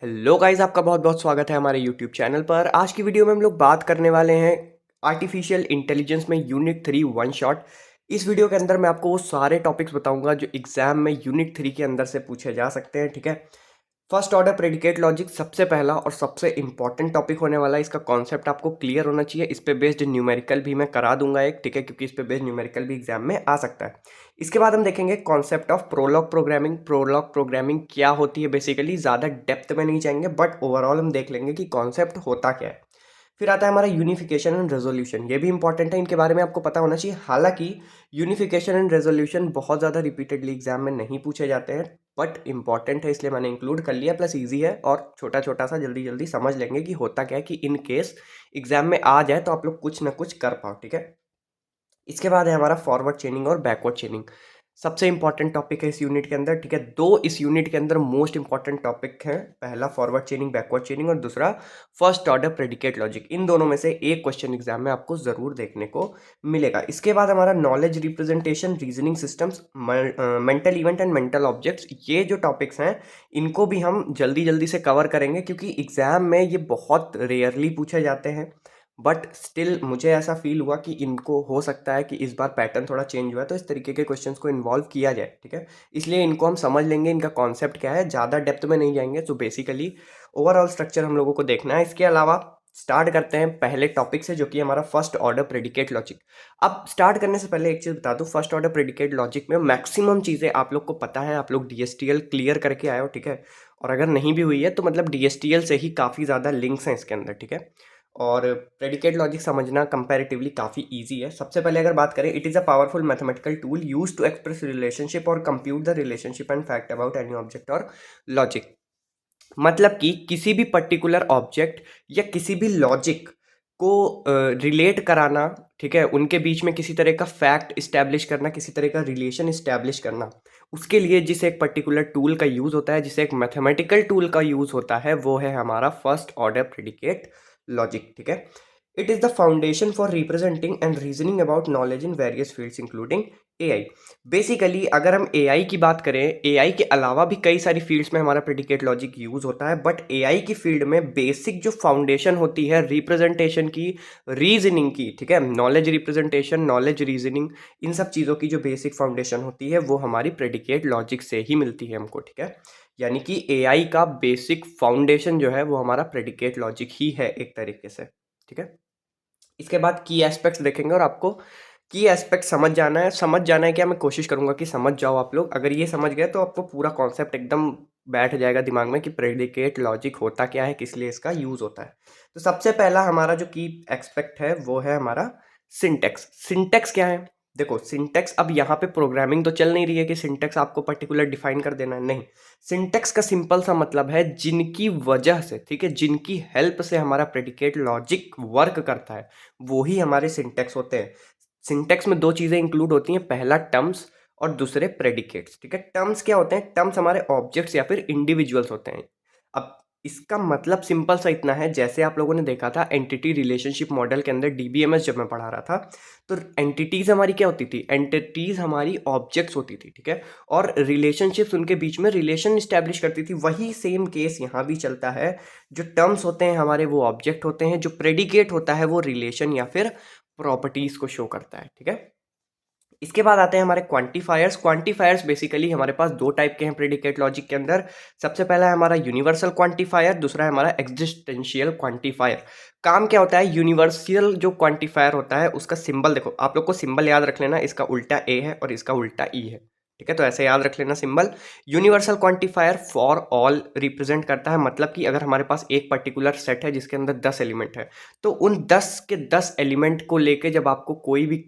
Hello guys, आपका बहुत बहुत स्वागत है हमारे यूट्यूब चैनल पर। आज की वीडियो में हम लोग बात करने वाले हैं आर्टिफिशियल इंटेलिजेंस में यूनिट 3 वन शॉट। इस वीडियो के अंदर मैं आपको वो सारे टॉपिक्स बताऊंगा जो एग्जाम में यूनिट 3 के अंदर से पूछे जा सकते हैं। ठीक है, फर्स्ट ऑर्डर प्रेडिकेट लॉजिक सबसे पहला और सबसे इंपॉर्टेंट टॉपिक होने वाला है। इसका कॉन्सेप्ट आपको क्लियर होना चाहिए। इस पे बेस्ड न्यूमेरिकल भी मैं करा दूंगा एक, ठीक है, क्योंकि इस पे बेस्ड न्यूमेरिकल भी एग्जाम में आ सकता है। इसके बाद हम देखेंगे concept of Prolog programming. Prolog programming क्या होती है बेसिकली, ज़्यादा डेप्थ में नहीं जाएंगे बट ओवरऑल हम देख लेंगे कि कॉन्सेप्ट होता क्या है। फिर आता है हमारा यूनिफिकेशन एंड रेजोल्यूशन। ये भी इंपॉर्टेंट है, इनके बारे में आपको पता होना चाहिए। हालांकि यूनिफिकेशन एंड रेजोल्यूशन बहुत ज़्यादा रिपीटेडली एग्जाम में नहीं पूछे जाते हैं, बट इंपॉर्टेंट है इसलिए मैंने इंक्लूड कर लिया। प्लस इजी है और छोटा छोटा सा जल्दी जल्दी समझ लेंगे कि होता क्या है, कि इन केस एग्जाम में आ जाए तो आप लोग कुछ ना कुछ कर पाओ। ठीक है, इसके बाद है हमारा फॉरवर्ड चेनिंग और बैकवर्ड चेनिंग। सबसे इंपॉर्टेंट टॉपिक है इस यूनिट के अंदर। ठीक है, दो इस यूनिट के अंदर मोस्ट इंपॉर्टेंट टॉपिक हैं। पहला फॉरवर्ड चेनिंग बैकवर्ड चेनिंग और दूसरा फर्स्ट ऑर्डर प्रेडिकेट लॉजिक। इन दोनों में से एक क्वेश्चन एग्जाम में आपको जरूर देखने को मिलेगा। इसके बाद हमारा knowledge representation, reasoning systems, mental event and mental objects. ये जो टॉपिक्स हैं इनको भी हम जल्दी जल्दी से कवर करेंगे, क्योंकि एग्जाम में ये बहुत रेयरली पूछे जाते हैं। बट स्टिल मुझे ऐसा फील हुआ कि इनको हो सकता है कि इस बार पैटर्न थोड़ा चेंज हुआ है, तो इस तरीके के क्वेश्चंस को इन्वॉल्व किया जाए। ठीक है, इसलिए इनको हम समझ लेंगे, इनका कॉन्सेप्ट क्या है, ज़्यादा डेप्थ में नहीं जाएंगे। तो बेसिकली ओवरऑल स्ट्रक्चर हम लोगों को देखना है। इसके अलावा स्टार्ट करते हैं पहले टॉपिक से, जो कि हमारा फर्स्ट ऑर्डर प्रेडिकेट लॉजिक। अब स्टार्ट करने से पहले एक चीज़ बता दूं, फर्स्ट ऑर्डर प्रेडिकेट लॉजिक में मैक्सिमम चीज़ें आप लोग को पता है। आप लोग डीएसटीएल क्लियर करके आए हो, ठीक है, और अगर नहीं भी हुई है तो मतलब डीएसटीएल से ही काफ़ी ज़्यादा लिंक्स हैं इसके अंदर। ठीक है, और प्रेडिकेट लॉजिक समझना कंपैरेटिवली काफ़ी इजी है। सबसे पहले अगर बात करें, it is a powerful mathematical tool used to express relationship और compute the relationship and fact about any object और लॉजिक। मतलब कि किसी भी पर्टिकुलर ऑब्जेक्ट या किसी भी लॉजिक को रिलेट कराना, ठीक है, उनके बीच में किसी तरह का फैक्ट इस्टेब्लिश करना, किसी तरह का रिलेशन इस्टेब्लिश करना, उसके लिए जिस एक पर्टिकुलर टूल का यूज़ होता है, जिसे एक मैथमेटिकल टूल का यूज़ होता है, वो है हमारा फर्स्ट ऑर्डर प्रेडिकेट लॉजिक। ठीक है, it is the foundation for representing and reasoning about knowledge in various fields including AI. Basically अगर हम एआई की बात करें, एआई के अलावा भी कई सारी फील्ड्स में हमारा प्रेडिकेट लॉजिक यूज़ होता है, बट एआई की फील्ड में बेसिक जो फाउंडेशन होती है रिप्रेजेंटेशन की, रीजनिंग की, ठीक है, नॉलेज रिप्रेजेंटेशन, नॉलेज रीजनिंग, इन सब चीज़ों की जो बेसिक फाउंडेशन होती है वो हमारी प्रेडिकेट लॉजिक से ही मिलती है हमको। ठीक है, यानी कि एआई का बेसिक फाउंडेशन जो है वो हमारा प्रेडिकेट लॉजिक ही है एक तरीके से। ठीक है, इसके बाद की एस्पेक्ट्स देखेंगे और आपको की एस्पेक्ट समझ जाना है क्या, मैं कोशिश करूंगा कि समझ जाओ आप लोग। अगर ये समझ गए तो आपको पूरा कॉन्सेप्ट एकदम बैठ जाएगा दिमाग में कि प्रेडिकेट लॉजिक होता क्या है, किस लिए इसका यूज होता है। तो सबसे पहला हमारा जो की एस्पेक्ट है वो है हमारा सिंटेक्स। सिंटेक्स क्या है, देखो सिंटेक्स, अब यहाँ पे प्रोग्रामिंग तो चल नहीं रही है कि सिंटेक्स आपको पर्टिकुलर डिफाइन कर देना है, नहीं। सिंटेक्स का सिंपल सा मतलब है जिनकी वजह से, ठीक है, जिनकी हेल्प से हमारा प्रेडिकेट लॉजिक वर्क करता है, वो ही हमारे सिंटेक्स होते हैं। सिंटेक्स में दो चीज़ें इंक्लूड होती हैं, पहला टर्म्स और दूसरे प्रेडिकेट्स। ठीक है, टर्म्स क्या होते हैं, टर्म्स हमारे ऑब्जेक्ट्स या फिर इंडिविजुअल्स होते हैं। अब इसका मतलब सिंपल सा इतना है, जैसे आप लोगों ने देखा था एंटिटी रिलेशनशिप मॉडल के अंदर डीबीएमएस जब मैं पढ़ा रहा था, तो एंटिटीज हमारी क्या होती थी, एंटिटीज हमारी ऑब्जेक्ट्स होती थी। ठीक है, और रिलेशनशिप्स उनके बीच में रिलेशन स्टैब्लिश करती थी। वही सेम केस यहाँ भी चलता है। जो टर्म्स होते हैं हमारे वो ऑब्जेक्ट होते हैं, जो प्रेडिकेट होता है वो रिलेशन या फिर प्रॉपर्टीज को शो करता है। ठीक है, इसके बाद आते हैं हमारे क्वांटिफायर्स। क्वांटिफायर्स बेसिकली हमारे पास दो टाइप के हैं प्रेडिकेट लॉजिक के अंदर। सबसे पहला है हमारा यूनिवर्सल क्वांटिफायर, दूसरा है हमारा एग्जिस्टेंशियल क्वांटिफायर। काम क्या होता है, यूनिवर्सल जो क्वांटिफायर होता है उसका सिंबल देखो, आप लोग को सिंबल याद रख लेना, इसका उल्टा ए है और इसका उल्टा ई है। ठीक है, तो ऐसे याद रख लेना symbol. Universal quantifier for all represent करता है, मतलब कि अगर हमारे पास एक पर्टिकुलर सेट है जिसके अंदर 10 एलिमेंट है, तो उन 10 के 10 एलिमेंट को लेके जब आपको कोई भी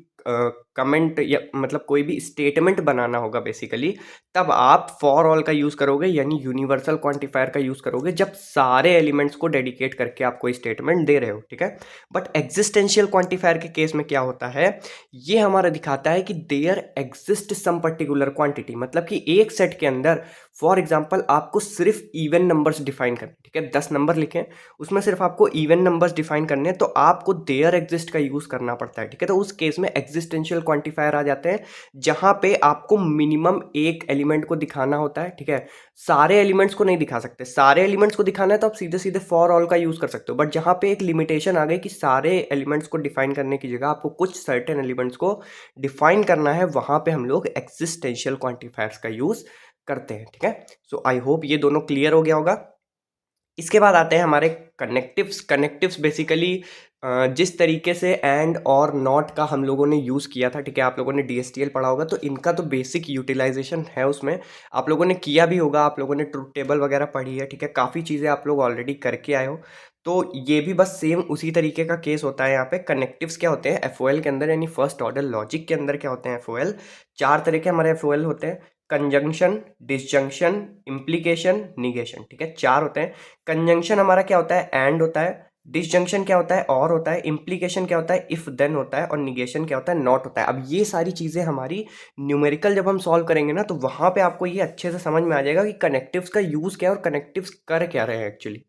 कमेंट या मतलब कोई भी स्टेटमेंट बनाना होगा बेसिकली, तब आप फॉर ऑल का यूज़ करोगे, यानी यूनिवर्सल क्वांटिफायर का यूज़ करोगे जब सारे एलिमेंट्स को डेडिकेट करके आप कोई स्टेटमेंट दे रहे हो। ठीक है, बट एग्जिस्टेंशियल क्वांटिफायर के केस में क्या होता है, ये हमारा दिखाता है कि there exist some particular quantity, मतलब कि एक सेट के अंदर फॉर एग्जाम्पल आपको सिर्फ इवन नंबर्स डिफाइन करने, ठीक है, 10 नंबर लिखें, उसमें सिर्फ आपको इवन नंबर्स डिफाइन करने हैं, तो आपको देयर एग्जिस्ट का यूज़ करना पड़ता है। ठीक है, तो उस केस में एग्जिस्टेंशियल क्वांटिफायर आ जाते हैं, जहाँ पे आपको मिनिमम एक एलिमेंट को दिखाना होता है, ठीक है। सारे एलिमेंट्स को नहीं दिखा सकते, सारे एलिमेंट्स को दिखाना है तो आप सीधे सीधे फॉर ऑल का यूज़ कर सकते हो, बट जहाँ पे एक लिमिटेशन आ गई कि सारे एलिमेंट्स को डिफाइन करने की जगह आपको कुछ सर्टेन एलिमेंट्स को डिफाइन करना है, वहाँ पे हम लोग एक्सिस्टेंशियल क्वांटिफायर्स का यूज़ करते हैं, ठीक है। सो आई होप ये दोनों क्लियर हो गया होगा। इसके बाद आते हैं हमारे कनेक्टिव्स। कनेक्टिव्स बेसिकली जिस तरीके से एंड और नॉट का हम लोगों ने यूज़ किया था, ठीक है, आप लोगों ने डीएसटीएल पढ़ा होगा, तो इनका तो बेसिक यूटिलाइजेशन है उसमें, आप लोगों ने किया भी होगा, आप लोगों ने ट्रुथ टेबल वगैरह पढ़ी है, ठीक है, काफ़ी चीज़ें आप लोग ऑलरेडी करके आए हो। तो ये भी बस सेम उसी तरीके का केस होता है यहाँ पे। कनेक्टिव्स क्या होते हैं एफओएल के अंदर, यानी फर्स्ट ऑर्डर लॉजिक के अंदर क्या होते हैं एफओएल, चार तरह के हमारे एफओएल होते हैं, कंजंक्शन, डिसजंक्शन, इम्प्लीकेशन, निगेशन, ठीक है, चार होते हैं। कंजंक्शन हमारा क्या होता है एंड होता है, डिसजंक्शन क्या होता है और होता है, इम्प्लीकेशन क्या होता है इफ देन होता है, और निगेशन क्या होता है नॉट होता है। अब ये सारी चीज़ें हमारी न्यूमेरिकल जब हम सॉल्व करेंगे ना, तो वहाँ पे आपको ये अच्छे से समझ में आ जाएगा कि कनेक्टिव्स का यूज़ क्या है और कनेक्टिव्स कर क्या रहे हैं एक्चुअली,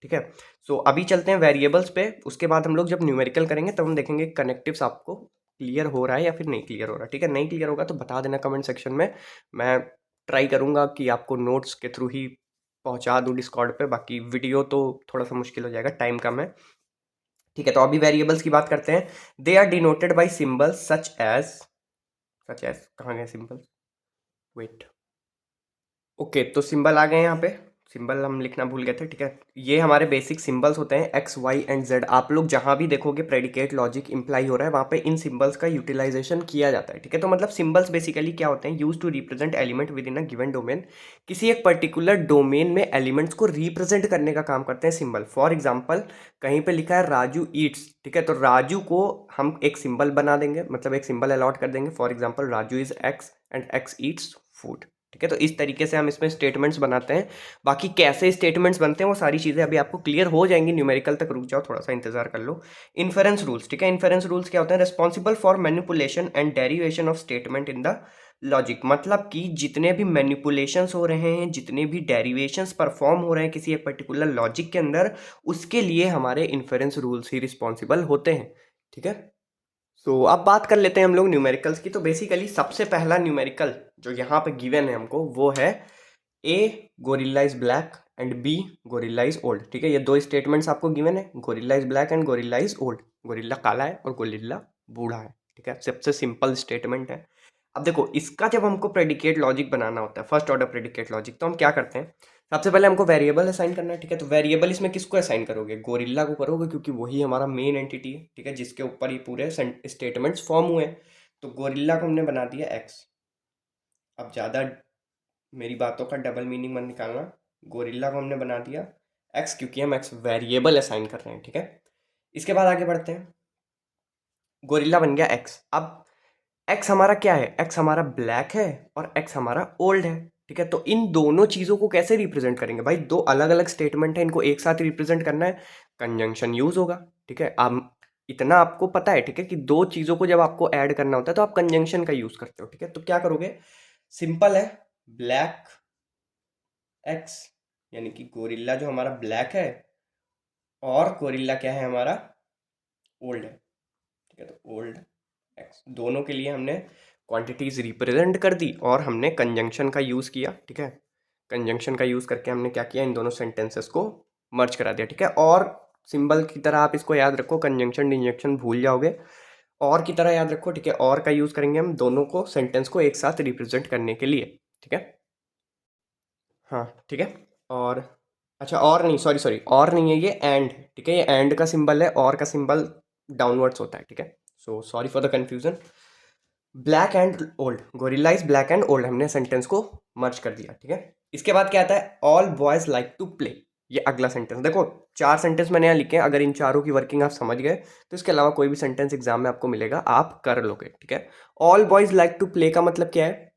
ठीक है। सो अभी चलते हैं वेरिएबल्स पे, उसके बाद हम लोग जब न्यूमेरिकल करेंगे तब हम देखेंगे कनेक्टिव्स आपको क्लियर हो रहा है या फिर नहीं क्लियर हो रहा है, ठीक है। नहीं क्लियर होगा तो बता देना कमेंट सेक्शन में, मैं ट्राई करूँगा कि आपको नोट्स के थ्रू ही पहुंचा दूँ डिस्कॉर्ड पे, बाकी वीडियो तो थोड़ा सा मुश्किल हो जाएगा, टाइम कम है, ठीक है। तो अभी वेरिएबल्स की बात करते हैं। They are denoted by symbols such as कहाँ गए सिंबल, वेट, ओके, तो सिंबल आ गए यहाँ पे, सिंबल हम लिखना भूल गए थे, ठीक है। ये हमारे बेसिक सिंबल्स होते हैं एक्स वाई एंड जेड। आप लोग जहाँ भी देखोगे प्रेडिकेट लॉजिक इंप्लाई हो रहा है वहाँ पे इन सिंबल्स का यूटिलाइजेशन किया जाता है, ठीक है। तो मतलब सिंबल्स बेसिकली क्या होते हैं, use to represent element within a given domain. किसी एक पर्टिकुलर डोमेन में एलिमेंट्स को रिप्रेजेंट करने का काम करते हैं सिंबल। फॉर एग्जाम्पल कहीं पे लिखा है राजू ईट्स, ठीक है, तो राजू को हम एक सिंबल बना देंगे, मतलब एक सिंबल अलॉट कर देंगे, for example Raju is x and x Yeats food, ठीक है। तो इस तरीके से हम इसमें स्टेटमेंट्स बनाते हैं। बाकी कैसे स्टेटमेंट्स बनते हैं वो सारी चीज़ें अभी आपको क्लियर हो जाएंगी, न्यूमेरिकल तक रुक जाओ, थोड़ा सा इंतजार कर लो। इन्फेरेंस रूल्स, ठीक है, इन्फेरेंस रूल्स क्या होते हैं, responsible for manipulation and derivation of statement in the logic. मतलब कि जितने भी मैनिपुलेशंस हो रहे हैं, जितने भी डेरिवेशंस परफॉर्म हो रहे हैं किसी एक पर्टिकुलर लॉजिक के अंदर, उसके लिए हमारे इन्फेरेंस रूल्स ही रिस्पॉन्सिबल होते हैं, ठीक है। तो अब बात कर लेते हैं हम लोग न्यूमेरिकल्स की। तो बेसिकली सबसे पहला न्यूमेरिकल जो यहाँ पे गिवन है हमको वो है A gorilla is black and B gorilla is old, ठीक है। ये दो स्टेटमेंट्स आपको गिवन है, gorilla is black and gorilla is old, gorilla काला है और गोरिल्ला बूढ़ा है, ठीक है, सबसे सिंपल स्टेटमेंट है। अब देखो इसका जब हमको प्रेडिकेट लॉजिक बनाना होता है, फर्स्ट ऑर्डर प्रेडिकेट लॉजिक, तो हम क्या करते हैं, सबसे पहले हमको वेरिएबल असाइन करना है, ठीक है। तो वेरिएबल इसमें किसको असाइन करोगे, गोरिल्ला को करोगे, क्योंकि वही हमारा मेन एंटिटी है, ठीक है, जिसके ऊपर ये पूरे स्टेटमेंट्स फॉर्म हुए हैं। तो गोरिल्ला को हमने बना दिया एक्स। अब ज़्यादा मेरी बातों का डबल मीनिंग मत निकालना, गोरिल्ला को हमने बना दिया एक्स क्योंकि हम एक्स वेरिएबल असाइन कर रहे हैं, ठीक है। इसके बाद आगे बढ़ते हैं, गोरिल्ला बन गया एक्स। अब एक्स हमारा क्या है, एक्स हमारा ब्लैक है और एक्स हमारा ओल्ड है, ठीक है। तो इन दोनों चीज़ों को कैसे रिप्रेजेंट करेंगे भाई, दो अलग अलग स्टेटमेंट है, इनको एक साथ रिप्रेजेंट करना है, कंजंक्शन यूज होगा, ठीक है। अब इतना आपको पता है, ठीक है, कि दो चीज़ों को जब आपको ऐड करना होता है तो आप कंजंक्शन का यूज करते हो, ठीक है। तो क्या करोगे, सिंपल है, ब्लैक एक्स, यानी कि गोरिल्ला जो हमारा ब्लैक है और गोरिल्ला क्या है हमारा ओल्ड है, ठीक है। तो ओल्ड एक्स, दोनों के लिए हमने क्वांटिटीज रिप्रेजेंट कर दी और हमने कंजंक्शन का यूज़ किया, ठीक है। कंजंक्शन का यूज़ करके हमने क्या किया, इन दोनों सेंटेंसेस को मर्ज करा दिया, ठीक है। और सिंबल की तरह आप इसको याद रखो, कंजंक्शन डिंजंक्शन भूल जाओगे, और की तरह याद रखो, ठीक है। और का यूज़ करेंगे हम दोनों को सेंटेंस को एक साथ रिप्रेजेंट करने के लिए, ठीक है। हाँ, ठीक है। और अच्छा, और नहीं, सॉरी सॉरी, और नहीं है ये एंड, ठीक है, ये एंड का सिंबल है, और का सिंबल डाउनवर्ड्स होता है, ठीक है। So sorry for the confusion. Black and old, gorilla is black and old, हमने सेंटेंस को मर्ज कर दिया, ठीक है। इसके बाद क्या आता है, all boys like to play. ये अगला सेंटेंस देखो, चार सेंटेंस मैंने यहाँ लिखे हैं, अगर इन चारों की वर्किंग आप समझ गए तो इसके अलावा कोई भी सेंटेंस एग्जाम में आपको मिलेगा आप कर लोगे, ठीक है। All boys like to play का मतलब क्या है,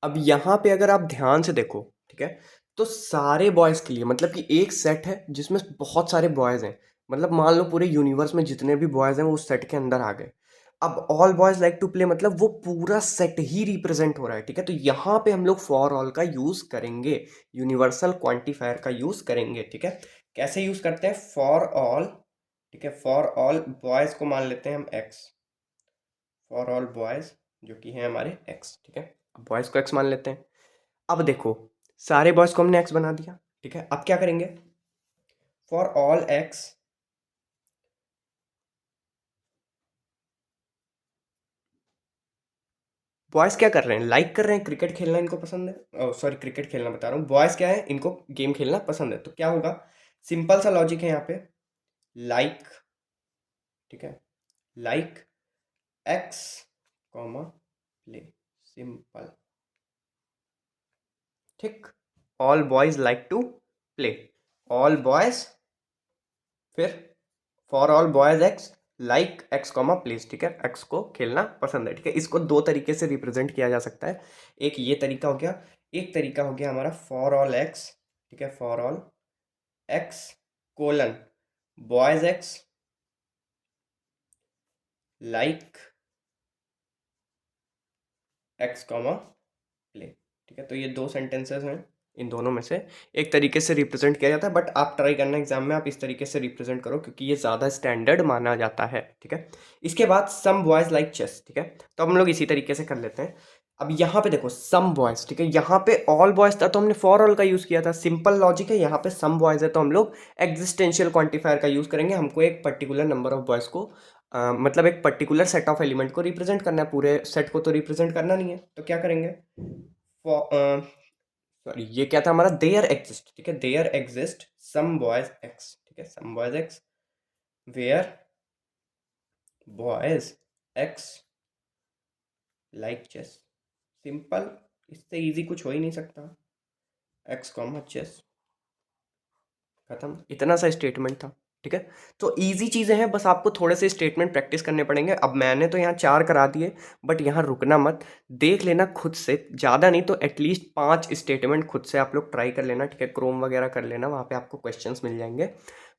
अब यहाँ पे अगर आप ध्यान से देखो, ठीक है, तो सारे बॉयज़ के लिए मतलब कि एक सेट है जिसमें बहुत सारे बॉयज़ हैं, मतलब मान लो पूरे यूनिवर्स में जितने भी बॉयज़ हैं वो उस सेट के अंदर आ गए। अब all boys like to play मतलब वो पूरा सेट ही रिप्रेजेंट हो रहा है, ठीक है। तो यहाँ पे हम लोग फॉर ऑल का यूज़ करेंगे, यूनिवर्सल क्वांटिफायर का यूज़ करेंगे, ठीक है। कैसे यूज़ करते हैं, फॉर ऑल, ठीक है, फॉर ऑल बॉयज़ को मान लेते हैं हम एक्स, फॉर ऑल बॉयज़ जो कि हैं हमारे एक्स, ठीक है। अब बॉयज़ को एक्स मान लेते हैं। अब देखो सारे बॉयज़ को हमने एक्स बना दिया, ठीक है। अब क्या करेंगे, फॉर ऑल एक्स बॉयज़ क्या कर रहे हैं, लाइक कर रहे हैं, क्रिकेट खेलना इनको पसंद है, सॉरी क्रिकेट खेलना बता रहा हूँ, बॉयज़ क्या है, इनको गेम खेलना पसंद है। तो क्या होगा, सिंपल सा लॉजिक है यहाँ पे, लाइक, ठीक है, like X comma play, simple, ठीक। All boys like to play, all boys, फिर for all boys x like X comma plays, ठीक है, एक्स को खेलना पसंद है, ठीक है। इसको दो तरीके से रिप्रेजेंट किया जा सकता है, एक ये तरीका हो गया, एक तरीका हो गया हमारा फॉर ऑल एक्स, ठीक है, for all x colon boys x like X comma play, ठीक है। तो ये दो सेंटेंसेस हैं, इन दोनों में से एक तरीके से रिप्रेजेंट किया जाता है, बट आप ट्राई करना एग्जाम में, आप इस तरीके से रिप्रेजेंट करो क्योंकि ये ज़्यादा स्टैंडर्ड माना जाता है, ठीक है। इसके बाद सम बॉयज़ लाइक चेस, ठीक है, तो हम लोग इसी तरीके से कर लेते हैं। अब यहाँ पे देखो सम बॉयज़, ठीक है, यहाँ पे ऑल बॉयज़ था तो हमने फॉर ऑल का यूज़ किया था, सिंपल लॉजिक है। यहाँ पे सम बॉयज़ है तो हम लोग एग्जिस्टेंशियल क्वांटिफायर का यूज़ करेंगे, हमको एक पर्टिकुलर नंबर ऑफ बॉयज़ को मतलब एक पर्टिकुलर सेट ऑफ एलिमेंट को रिप्रेजेंट करना है, पूरे सेट को तो रिप्रेजेंट करना नहीं है। तो क्या करेंगे, सॉरी ये क्या था हमारा, देयर एग्जिस्ट, ठीक है, there exist some boys x, ठीक है, some boys x where boys x like chess, simple, इससे इजी कुछ हो ही नहीं सकता, एक्स कॉमा चेस, खत्म, इतना सा स्टेटमेंट था, ठीक है। तो इजी चीज़ें हैं, बस आपको थोड़े से स्टेटमेंट प्रैक्टिस करने पड़ेंगे। अब मैंने तो यहाँ 4 करा दिए, बट यहाँ रुकना मत, देख लेना खुद से, ज़्यादा नहीं तो एटलीस्ट 5 स्टेटमेंट खुद से आप लोग ट्राई कर लेना, ठीक है, क्रोम वगैरह कर लेना, वहाँ पे आपको क्वेश्चंस मिल जाएंगे।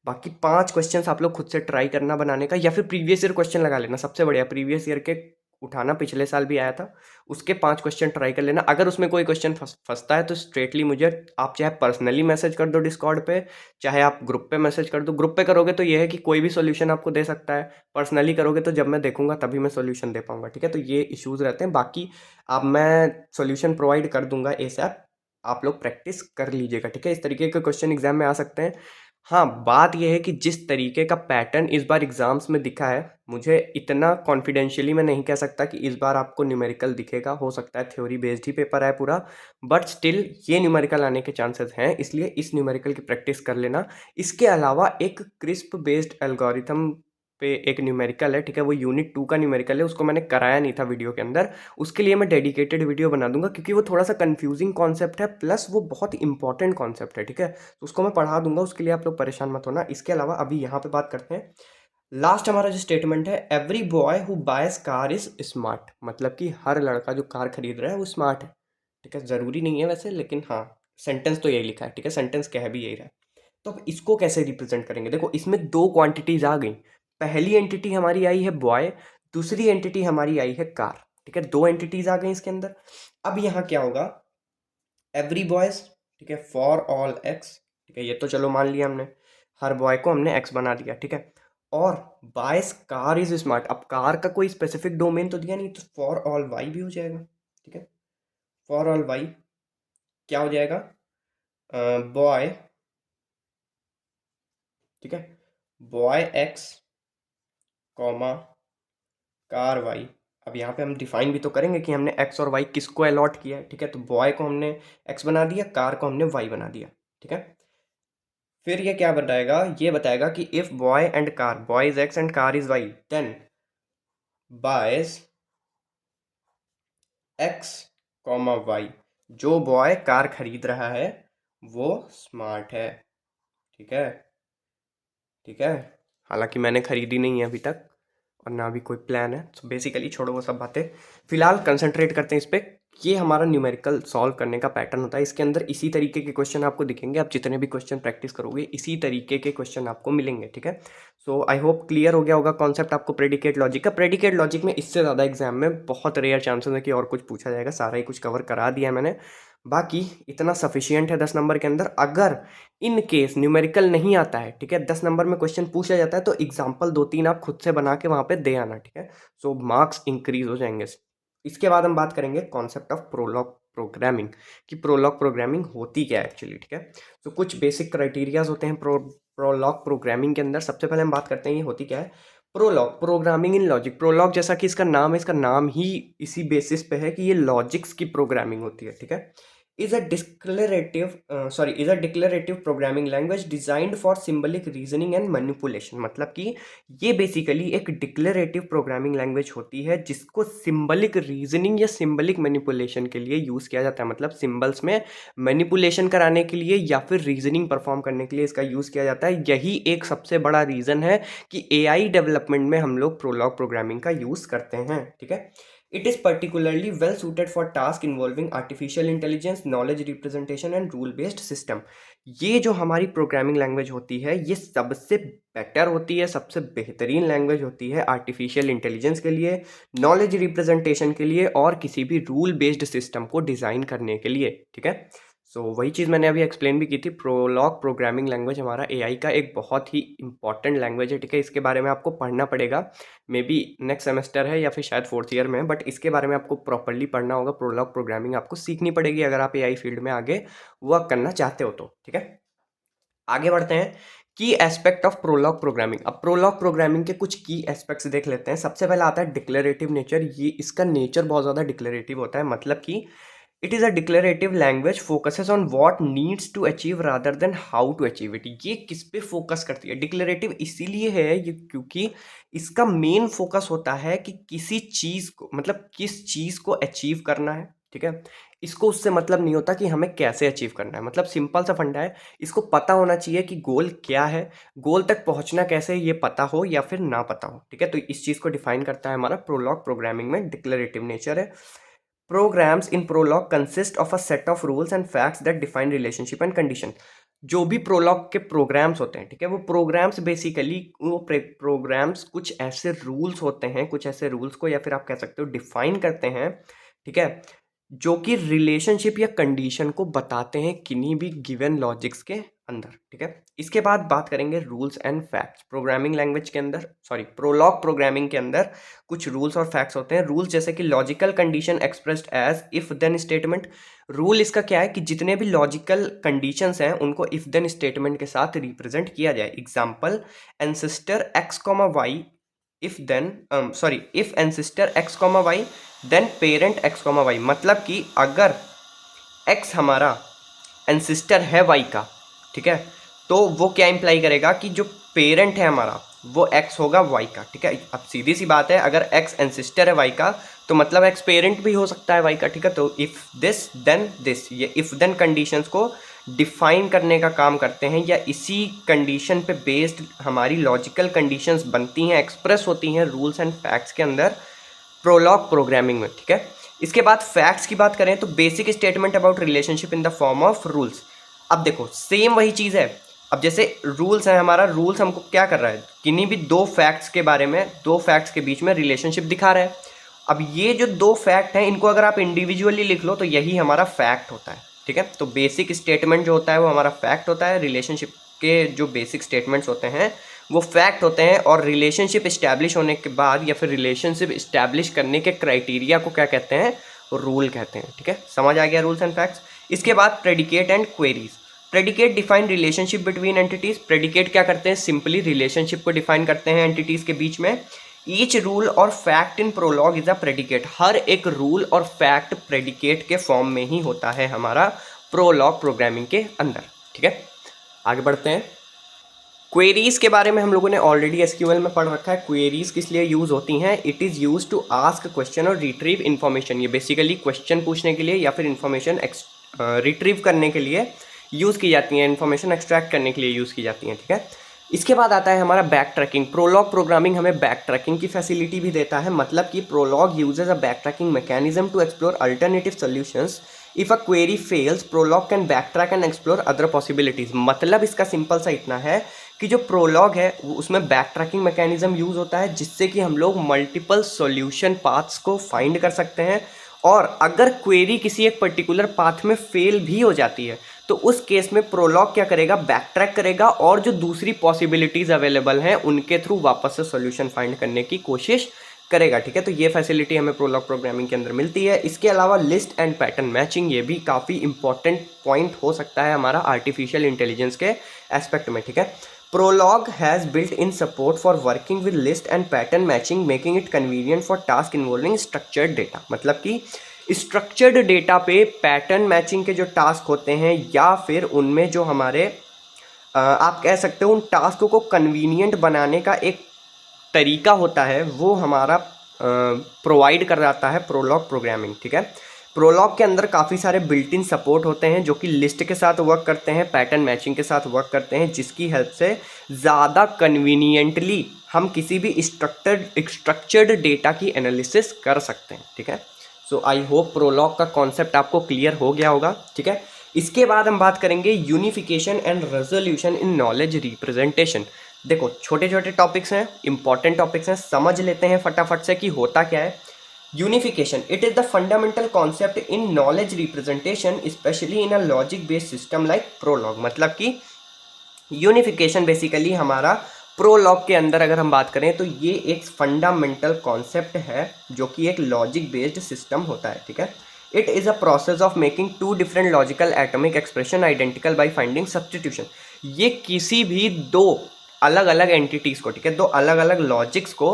बाकी 5 क्वेश्चंस आप लोग खुद से ट्राई करना बनाने का, या फिर प्रीवियस ईयर क्वेश्चन लगा लेना, सबसे बढ़िया प्रीवियस ईयर के उठाना, पिछले साल भी आया था, उसके 5 क्वेश्चन ट्राई कर लेना। अगर उसमें कोई क्वेश्चन फंसता है तो स्ट्रेटली मुझे आप चाहे पर्सनली मैसेज कर दो डिस्कॉर्ड पे, चाहे आप ग्रुप पे मैसेज कर दो। ग्रुप पे करोगे तो ये है कि कोई भी सॉल्यूशन आपको दे सकता है, पर्सनली करोगे तो जब मैं देखूंगा तभी मैं सॉल्यूशन दे पाऊंगा, ठीक है। तो ये इश्यूज रहते हैं, बाकी अब मैं सॉल्यूशन प्रोवाइड कर दूंगा एसएप, आप लोग प्रैक्टिस कर लीजिएगा, ठीक है। इस तरीके के क्वेश्चन एग्जाम में आ सकते हैं। हाँ, बात यह है कि जिस तरीके का पैटर्न इस बार एग्जाम्स में दिखा है, मुझे इतना कॉन्फिडेंशियली मैं नहीं कह सकता कि इस बार आपको न्यूमेरिकल दिखेगा, हो सकता है थ्योरी बेस्ड ही पेपर है पूरा, बट स्टिल ये न्यूमेरिकल आने के चांसेस हैं, इसलिए इस न्यूमेरिकल की प्रैक्टिस कर लेना। इसके अलावा एक क्रिस्प बेस्ड एल्गोरिथम पे एक न्यूमेरिकल है, ठीक है, वो यूनिट 2 का न्यूमेरिकल है, उसको मैंने कराया नहीं था वीडियो के अंदर, उसके लिए मैं डेडिकेटेड वीडियो बना दूंगा क्योंकि वो थोड़ा सा कंफ्यूजिंग कॉन्सेप्ट है, प्लस वो बहुत इंपॉर्टेंट कॉन्सेप्ट है, ठीक है। तो उसको मैं पढ़ा दूंगा, उसके लिए आप लोग परेशान मत होना। इसके अलावा अभी यहाँ पे बात करते हैं, लास्ट हमारा जो स्टेटमेंट है, every boy who bias car is smart, मतलब कि हर लड़का जो कार खरीद रहा है वो स्मार्ट है, ठीक है। ज़रूरी नहीं है वैसे, लेकिन हाँ सेंटेंस तो यही लिखा है, ठीक है, सेंटेंस कह भी यही रहा है। तो अब इसको कैसे रिप्रेजेंट करेंगे, देखो इसमें दो क्वांटिटीज आ गई, पहली एंटिटी हमारी आई है बॉय, दूसरी एंटिटी हमारी आई है कार, ठीक है, दो एंटिटीज आ गई इसके अंदर। अब यहाँ क्या होगा, एवरी बॉयज, ठीक है, फॉर ऑल एक्स, ठीक है, ये तो चलो मान लिया हमने, हर बॉय को हमने एक्स बना दिया, ठीक है। और बायस कार इज स्मार्ट, अब कार का कोई स्पेसिफिक डोमेन तो दिया नहीं, तो फॉर ऑल वाई भी हो जाएगा, ठीक है, फॉर ऑल वाई क्या हो जाएगा, बॉय, ठीक है, boy x comma car y. अब यहाँ पे हम डिफाइन भी तो करेंगे कि हमने एक्स और वाई किसको अलॉट किया है, ठीक है। तो बॉय को हमने एक्स बना दिया, कार को हमने वाई बना दिया, ठीक है। फिर ये क्या बताएगा, ये बताएगा कि if boy and car, boy is x and car is y, then buys x comma y, जो बॉय कार खरीद रहा है वो स्मार्ट है, ठीक है, ठीक है। हालांकि मैंने खरीदी नहीं है अभी तक और ना भी कोई प्लान है, तो बेसिकली छोड़ो वो सब बातें, फिलहाल कंसंट्रेट करते हैं इस पे। ये हमारा न्यूमेरिकल सॉल्व करने का पैटर्न होता है, इसके अंदर इसी तरीके के क्वेश्चन आपको दिखेंगे, आप जितने भी क्वेश्चन प्रैक्टिस करोगे इसी तरीके के क्वेश्चन आपको मिलेंगे, ठीक है। सो आई होप क्लियर हो गया होगा कॉन्सेप्ट आपको प्रेडिकेट लॉजिक का। प्रेडिकेट लॉजिक में इससे ज़्यादा एग्जाम में बहुत रेयर चांसेस है कि और कुछ पूछा जाएगा, सारा ही कुछ कवर करा दिया मैंने, बाकी इतना सफिशियंट है 10 नंबर के अंदर। अगर इन केस न्यूमेरिकल नहीं आता है, ठीक है, 10 नंबर में क्वेश्चन पूछा जाता है, तो एग्जाम्पल 2-3 आप खुद से बना के वहाँ पे दे आना, ठीक है। सो मार्क्स इंक्रीज हो जाएंगे। इसके बाद हम बात करेंगे कॉन्सेप्ट ऑफ प्रोलॉग प्रोग्रामिंग, कि प्रोलॉग प्रोग्रामिंग होती क्या है एक्चुअली, ठीक है। तो कुछ बेसिक क्राइटेरियाज होते हैं प्रोलॉग प्रोग्रामिंग के अंदर। सबसे पहले हम बात करते हैं ये होती क्या है। Prolog, programming in logic. Prolog जैसा कि इसका नाम है, इसका नाम ही इसी बेसिस पे है कि ये लॉजिक्स की प्रोग्रामिंग होती है, ठीक है। Is a declarative programming language designed for symbolic reasoning and manipulation. मतलब कि ये बेसिकली एक डिक्लेरेटिव प्रोग्रामिंग लैंग्वेज होती है जिसको सिंबलिक रीजनिंग या सिंबलिक मैनिपुलेशन के लिए यूज किया जाता है। मतलब सिंबल्स में मैनिपुलेशन कराने के लिए या फिर रीजनिंग परफॉर्म करने के लिए इसका यूज किया जाता है। यही एक सबसे बड़ा रीजन है कि एआई डेवलपमेंट में हम लोग प्रोलॉग प्रोग्रामिंग का यूज करते हैं, ठीक है। It is particularly well suited for tasks involving artificial intelligence, knowledge representation and rule-based system. ये जो हमारी प्रोग्रामिंग लैंग्वेज होती है ये सबसे बेटर होती है, सबसे बेहतरीन लैंग्वेज होती है आर्टिफिशियल इंटेलिजेंस के लिए, नॉलेज रिप्रेजेंटेशन के लिए और किसी भी रूल बेस्ड सिस्टम को डिज़ाइन करने के लिए, ठीक है। सो वही चीज़ मैंने अभी एक्सप्लेन भी की थी। प्रोलॉग प्रोग्रामिंग लैंग्वेज हमारा एआई का एक बहुत ही इंपॉर्टेंट लैंग्वेज है, ठीक है। इसके बारे में आपको पढ़ना पड़ेगा, मे बी नेक्स्ट सेमेस्टर है या फिर शायद 4th ईयर में, बट इसके बारे में आपको प्रॉपरली पढ़ना होगा। प्रोलॉग प्रोग्रामिंग आपको सीखनी पड़ेगी अगर आप एआई फील्ड में आगे वर्क करना चाहते हो तो, ठीक है। आगे बढ़ते हैं की एस्पेक्ट ऑफ प्रोलॉग प्रोग्रामिंग। अब प्रोलॉग प्रोग्रामिंग के कुछ की एस्पेक्ट्स देख लेते हैं। सबसे पहला आता है डिक्लेरेटिव नेचर। ये इसका नेचर बहुत ज़्यादा डिक्लेरेटिव होता है। मतलब कि it is a declarative language focuses on what needs to achieve rather than how to achieve it. ये किस पे फोकस करती है? डिक्लेरेटिव इसीलिए है ये क्योंकि इसका मेन फोकस होता है कि किसी चीज़ को, मतलब किस चीज़ को अचीव करना है, ठीक है। इसको उससे मतलब नहीं होता कि हमें कैसे अचीव करना है। मतलब सिंपल सा फंडा है, इसको पता होना चाहिए कि गोल क्या है, गोल तक पहुंचना कैसे ये पता हो या फिर ना पता हो, ठीक है। तो इस चीज़ को डिफाइन करता है हमारा प्रोलॉग प्रोग्रामिंग में डिक्लेरेटिव नेचर है। Programs in Prolog consist of a set of rules and facts that define relationship and condition. जो भी प्रोलॉग के प्रोग्राम्स होते हैं, ठीक है, वो प्रोग्राम्स बेसिकली वो प्रोग्राम्स कुछ ऐसे रूल्स होते हैं, कुछ ऐसे रूल्स को या फिर आप कह सकते हो डिफाइन करते हैं, ठीक है, जो कि रिलेशनशिप या कंडीशन को बताते हैं किन्हीं भी गिवन लॉजिक्स के अंदर, ठीक है। इसके बाद बात करेंगे rules and facts. Programming language के अंदर, सॉरी, प्रोलॉग प्रोग्रामिंग के अंदर कुछ रूल्स और फैक्ट्स होते हैं। रूल्स जैसे कि logical condition expressed as if then statement. Rule इसका क्या है कि जितने भी लॉजिकल कंडीशंस हैं उनको इफ देन स्टेटमेंट के साथ रिप्रेजेंट किया जाए। Example, ancestor x comma y if then if ancestor x comma y then parent x comma y. मतलब कि अगर एक्स हमारा एंसिस्टर है वाई का, ठीक है, तो वो क्या इंप्लाई करेगा कि जो पेरेंट है हमारा वो एक्स होगा वाई का, ठीक है। अब सीधी सी बात है, अगर एक्स एंसिस्टर है वाई का तो मतलब एक्स पेरेंट भी हो सकता है वाई का, ठीक है। तो इफ दिस देन दिस, ये इफ देन कंडीशंस को डिफाइन करने का काम करते हैं, या इसी कंडीशन पे बेस्ड हमारी लॉजिकल कंडीशंस बनती हैं, एक्सप्रेस होती हैं रूल्स एंड फैक्ट्स के अंदर प्रोलॉग प्रोग्रामिंग में, ठीक है। इसके बाद फैक्ट्स की बात करें तो basic statement about relationship in the form of rules. अब देखो सेम वही चीज़ है। अब जैसे रूल्स है हमारा, रूल्स हमको क्या कर रहा है, किन्हीं भी दो फैक्ट्स के बारे में, दो फैक्ट्स के बीच में रिलेशनशिप दिखा रहा है। अब ये जो दो फैक्ट हैं इनको अगर आप इंडिविजुअली लिख लो तो यही हमारा फैक्ट होता है, ठीक है। तो बेसिक स्टेटमेंट जो होता है वो हमारा फैक्ट होता है। रिलेशनशिप के जो बेसिक स्टेटमेंट्स होते हैं वो फैक्ट होते हैं, और रिलेशनशिप इस्टेब्लिश होने के बाद या फिर रिलेशनशिप इस्टेब्लिश करने के क्राइटेरिया को क्या कहते हैं, रूल कहते हैं, ठीक है। समझ आ गया रूल्स एंड फैक्ट्स। इसके बाद predicate and queries. Predicate define relationship between entities. Predicate क्या करते हैं, सिंपली रिलेशनशिप को डिफाइन करते हैं एंटिटीज के बीच में। ईच रूल और fact in Prolog is a predicate. हर एक रूल और फैक्ट प्रेडिकेट के फॉर्म में ही होता है हमारा प्रोलॉग प्रोग्रामिंग के अंदर, ठीक है। आगे बढ़ते हैं। क्वेरीज के बारे में हम लोगों ने ऑलरेडी एसक्यूएल में पढ़ रखा है। क्वेरीज किस लिए यूज होती हैं, it is use to ask question और रिट्रीव इन्फॉर्मेशन। ये बेसिकली क्वेश्चन पूछने के लिए या फिर इन्फॉर्मेशन रिट्रीव करने के लिए यूज़ की जाती हैं, इन्फॉर्मेशन एक्सट्रैक्ट करने के लिए यूज़ की जाती हैं, ठीक है। इसके बाद आता है हमारा बैक ट्रैकिंग। प्रोलॉग प्रोग्रामिंग हमें बैक ट्रैकिंग की फैसिलिटी भी देता है। मतलब कि Prolog uses a backtracking mechanism to explore alternative solutions. If a query fails Prolog can backtrack and explore other possibilities. मतलब इसका सिंपल सा इतना है कि जो प्रोलॉग है उसमें बैक ट्रैकिंग मैकेनिज्म यूज़ होता है, जिससे कि हम लोग मल्टीपल सॉल्यूशन पाथ्स को फाइंड कर सकते हैं और अगर क्वेरी किसी एक पर्टिकुलर पाथ में फेल भी हो जाती है तो उस केस में प्रोलॉग क्या करेगा, बैक ट्रैक करेगा और जो दूसरी पॉसिबिलिटीज़ अवेलेबल हैं उनके थ्रू वापस से सॉल्यूशन फाइंड करने की कोशिश करेगा। ठीक है, तो ये फैसिलिटी हमें प्रोलॉग प्रोग्रामिंग के अंदर मिलती है। इसके अलावा लिस्ट एंड पैटर्न मैचिंग, ये भी काफ़ी इंपॉर्टेंट पॉइंट हो सकता है हमारा आर्टिफिशियल इंटेलिजेंस के एस्पेक्ट में। ठीक है, Prolog has built in support for working with list and pattern matching making it convenient for task involving structured data. मतलब कि स्ट्रक्चर्ड डेटा पे पैटर्न मैचिंग के जो टास्क होते हैं या फिर उनमें जो हमारे आप कह सकते हो उन टास्क को कन्वीनियंट बनाने का एक तरीका होता है, वो हमारा प्रोवाइड कर जाता है प्रोलॉग प्रोग्रामिंग। ठीक है, प्रोलॉग के अंदर काफ़ी सारे बिल्ट इन सपोर्ट होते हैं जो कि लिस्ट के साथ वर्क करते हैं, पैटर्न मैचिंग के साथ वर्क करते हैं, जिसकी हेल्प से ज़्यादा कन्वीनियंटली हम किसी भी स्ट्रक्चर्ड डेटा की एनालिसिस कर सकते हैं। ठीक है, सो आई होप प्रोलॉग का कॉन्सेप्ट आपको क्लियर हो गया होगा। ठीक है, इसके बाद हम बात करेंगे unification and resolution in knowledge representation. देखो छोटे छोटे टॉपिक्स हैं, इंपॉर्टेंट टॉपिक्स हैं, समझ लेते हैं फटाफट से कि होता क्या है। Unification, it is the fundamental concept in knowledge representation specially in a logic based system like Prolog. मतलब कि यूनिफिकेशन बेसिकली हमारा प्रोलॉग के अंदर अगर हम बात करें तो ये एक फंडामेंटल कॉन्सेप्ट है जो कि एक लॉजिक बेस्ड सिस्टम होता है। ठीक है, it is a process of making two different logical atomic expression identical by finding substitution. ये किसी भी दो अलग अलग एंटिटीज़ को, ठीक है, दो अलग अलग लॉजिक्स को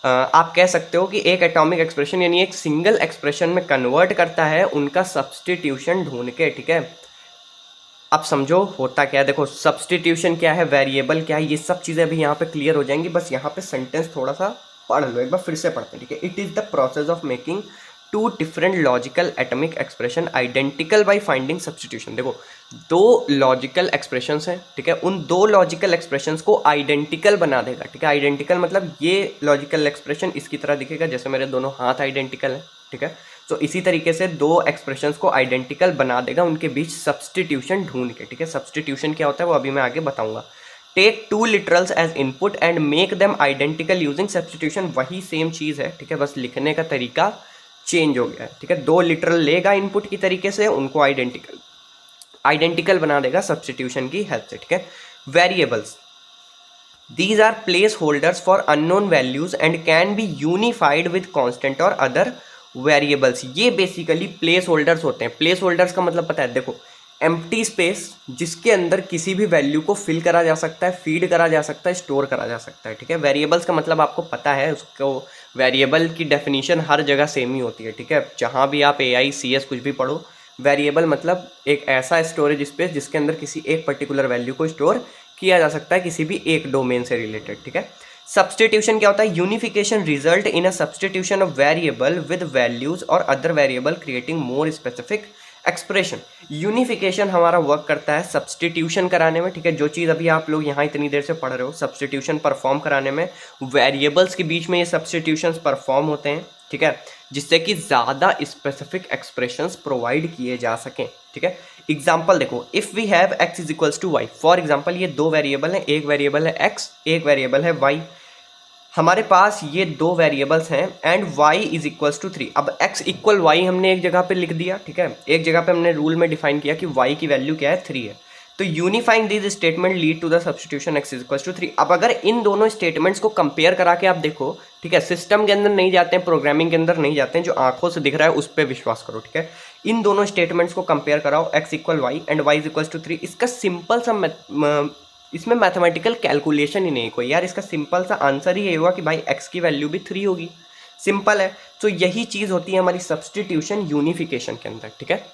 आप कह सकते हो कि एक एटॉमिक एक्सप्रेशन यानी एक सिंगल एक्सप्रेशन में कन्वर्ट करता है उनका सब्स्टिट्यूशन ढूंढ के। ठीक है, अब समझो होता क्या है। देखो सब्स्टिट्यूशन क्या है, वेरिएबल क्या है, ये सब चीज़ें अभी यहाँ पे क्लियर हो जाएंगी। बस यहाँ पे सेंटेंस थोड़ा सा पढ़ लो, एक बार फिर से पढ़ते हैं। ठीक है, it is the process of making two different logical atomic expression identical by finding substitution. देखो दो लॉजिकल एक्सप्रेशंस हैं, ठीक है, उन दो लॉजिकल एक्सप्रेशंस को आइडेंटिकल बना देगा। ठीक है, आइडेंटिकल मतलब ये लॉजिकल एक्सप्रेशन इसकी तरह दिखेगा जैसे मेरे दोनों हाथ आइडेंटिकल हैं। ठीक है, तो इसी तरीके से दो एक्सप्रेशंस को आइडेंटिकल बना देगा उनके बीच सब्स्टिट्यूशन ढूंढ के। ठीक है, सब्स्टिट्यूशन क्या होता है वो अभी मैं आगे बताऊंगा। Take two literals as input and make them identical using substitution, वही सेम चीज़ है। ठीक है, बस लिखने का तरीका चेंज हो गया है। ठीक है, दो लिटरल लेगा इनपुट की तरीके से, उनको आइडेंटिकल बना देगा सब्स्टिट्यूशन की हेल्प से। ठीक है, variables, these are placeholders for unknown values and can be unified with constant और other variables। ये बेसिकली प्लेस होल्डर्स होते हैं। प्लेस होल्डर्स का मतलब पता है, देखो एम्प्टी स्पेस जिसके अंदर किसी भी वैल्यू को फिल करा जा सकता है, फीड करा जा सकता है, स्टोर करा जा सकता है। ठीक है, वेरिएबल्स का मतलब आपको पता है, उसको वेरिएबल की डेफिनेशन हर जगह सेम ही होती है। ठीक है, जहाँ भी आप AI CS कुछ भी पढ़ो, वेरिएबल मतलब एक ऐसा स्टोरेज स्पेस जिसके अंदर किसी एक पर्टिकुलर वैल्यू को स्टोर किया जा सकता है किसी भी एक डोमेन से रिलेटेड। ठीक है, सब्स्टिट्यूशन क्या होता है, unification result in a substitution of variable with values और other variable creating more specific expression. Unification हमारा वर्क करता है सब्स्टिट्यूशन कराने में। ठीक है, जो चीज़ अभी आप लोग यहाँ इतनी देर से पढ़ रहे हो सब्स्टिट्यूशन परफॉर्म कराने में, वेरिएबल्स के बीच में ये सब्स्टिट्यूशंस परफॉर्म होते हैं। ठीक है, जिससे कि ज़्यादा स्पेसिफिक एक्सप्रेशंस प्रोवाइड किए जा सकें। ठीक है, एग्जाम्पल देखो, if we have x is equals to y, for example ये दो वेरिएबल हैं, एक वेरिएबल है x, एक वेरिएबल है y। हमारे पास ये दो वेरिएबल्स हैं and y is equals to 3। अब x इक्वल y हमने एक जगह पे लिख दिया। ठीक है, एक जगह पे हमने रूल में डिफाइन किया कि y की वैल्यू क्या है, 3 है। तो unifying this statement lead to the substitution x is equals to 3। अब अगर इन दोनों स्टेटमेंट्स को कंपेयर करा के आप देखो, ठीक है, सिस्टम के अंदर नहीं जाते हैं, प्रोग्रामिंग के अंदर नहीं जाते हैं, जो आंखों से दिख रहा है उस पर विश्वास करो। ठीक है, इन दोनों स्टेटमेंट्स को कंपेयर कराओ, x equal y and y is equals to 3। इसका सिंपल सा इसमें मैथमेटिकल कैलकुलेशन ही नहीं कोई यार, इसका सिंपल सा आंसर ही ये हुआ कि भाई x की वैल्यू भी 3 होगी। सिंपल है। तो यही चीज़ होती है हमारी सब्स्टिट्यूशन यूनिफिकेशन के अंदर। ठीक है,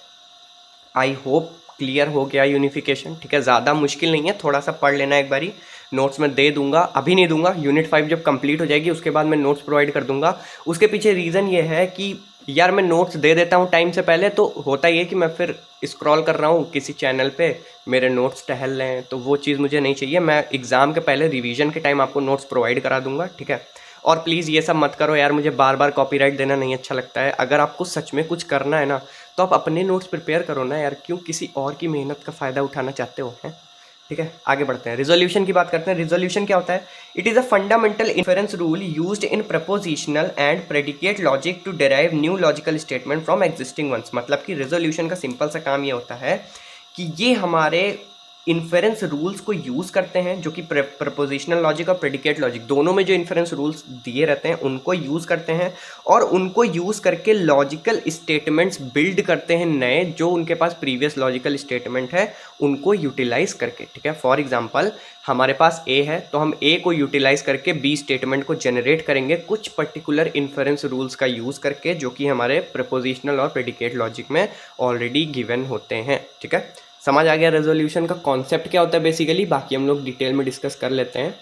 आई होप क्लियर हो गया यूनिफिकेशन। ठीक है, ज़्यादा मुश्किल नहीं है, थोड़ा सा पढ़ लेना एक बारी, नोट्स में दे दूंगा, अभी नहीं दूंगा, यूनिट 5 जब कंप्लीट हो जाएगी उसके बाद मैं नोट्स प्रोवाइड कर दूंगा। उसके पीछे रीज़न ये है कि यार मैं नोट्स दे देता हूँ टाइम से पहले, तो होता ये कि मैं फिर स्क्रॉल कर रहा हूँ किसी चैनल पे, मेरे नोट्स टहल रहे हैं, तो वो चीज़ मुझे नहीं चाहिए। मैं एग्ज़ाम के पहले रिवीजन के टाइम आपको नोट्स प्रोवाइड करा दूंगा। ठीक है, और प्लीज़ ये सब मत करो यार, मुझे बार बार कॉपीराइट देना नहीं अच्छा लगता है। अगर आपको सच में कुछ करना है ना तो आप अपने नोट्स प्रिपेयर करो ना यार, क्यों किसी और की मेहनत का फ़ायदा उठाना चाहते हो हैं। ठीक है, आगे बढ़ते हैं, रिजोल्यूशन की बात करते हैं। रिजोल्यूशन क्या होता है? It is a fundamental inference rule used in propositional and predicate logic to derive new logical statement from existing ones. मतलब कि रिजोल्यूशन का सिंपल सा काम ये होता है कि ये हमारे इन्फेरेंस रूल्स को यूज़ करते हैं, जो कि प्रपोजिशनल लॉजिक और प्रेडिकेट लॉजिक दोनों में जो इन्फेरेंस रूल्स दिए रहते हैं उनको यूज़ करते हैं, और उनको यूज़ करके लॉजिकल स्टेटमेंट्स बिल्ड करते हैं नए, जो उनके पास प्रीवियस लॉजिकल स्टेटमेंट है उनको यूटिलाइज करके। ठीक है, फॉर एग्जांपल हमारे पास ए है तो हम ए को यूटिलाइज करके बी स्टेटमेंट को जनरेट करेंगे कुछ पर्टिकुलर इन्फेरेंस रूल्स का यूज़ करके, जो कि हमारे प्रपोजिशनल और प्रेडिकेट लॉजिक में ऑलरेडी गिवन होते हैं। ठीक है, समझ आ गया रेजोल्यूशन का कॉन्सेप्ट क्या होता है बेसिकली, बाकी हम लोग डिटेल में डिस्कस कर लेते हैं।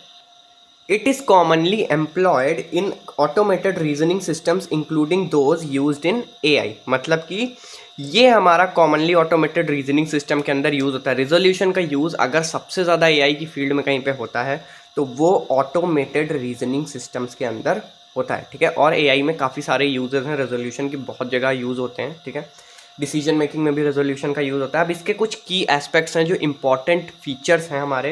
It is commonly employed in automated reasoning systems including those used in AI. मतलब कि ये हमारा कॉमनली ऑटोमेटेड रीजनिंग सिस्टम के अंदर यूज़ होता है। रेजोल्यूशन का यूज़ अगर सबसे ज़्यादा एआई की फील्ड में कहीं पे होता है तो वो ऑटोमेटेड रीजनिंग सिस्टम्स के अंदर होता है। ठीक है, और एआई में काफ़ी सारे यूजेस हैं, रेजोल्यूशन की बहुत जगह यूज़ होते हैं। ठीक है, डिसीजन मेकिंग में भी रेजोल्यूशन का यूज़ होता है। अब इसके कुछ की एस्पेक्ट्स हैं जो इंपॉर्टेंट फीचर्स हैं हमारे,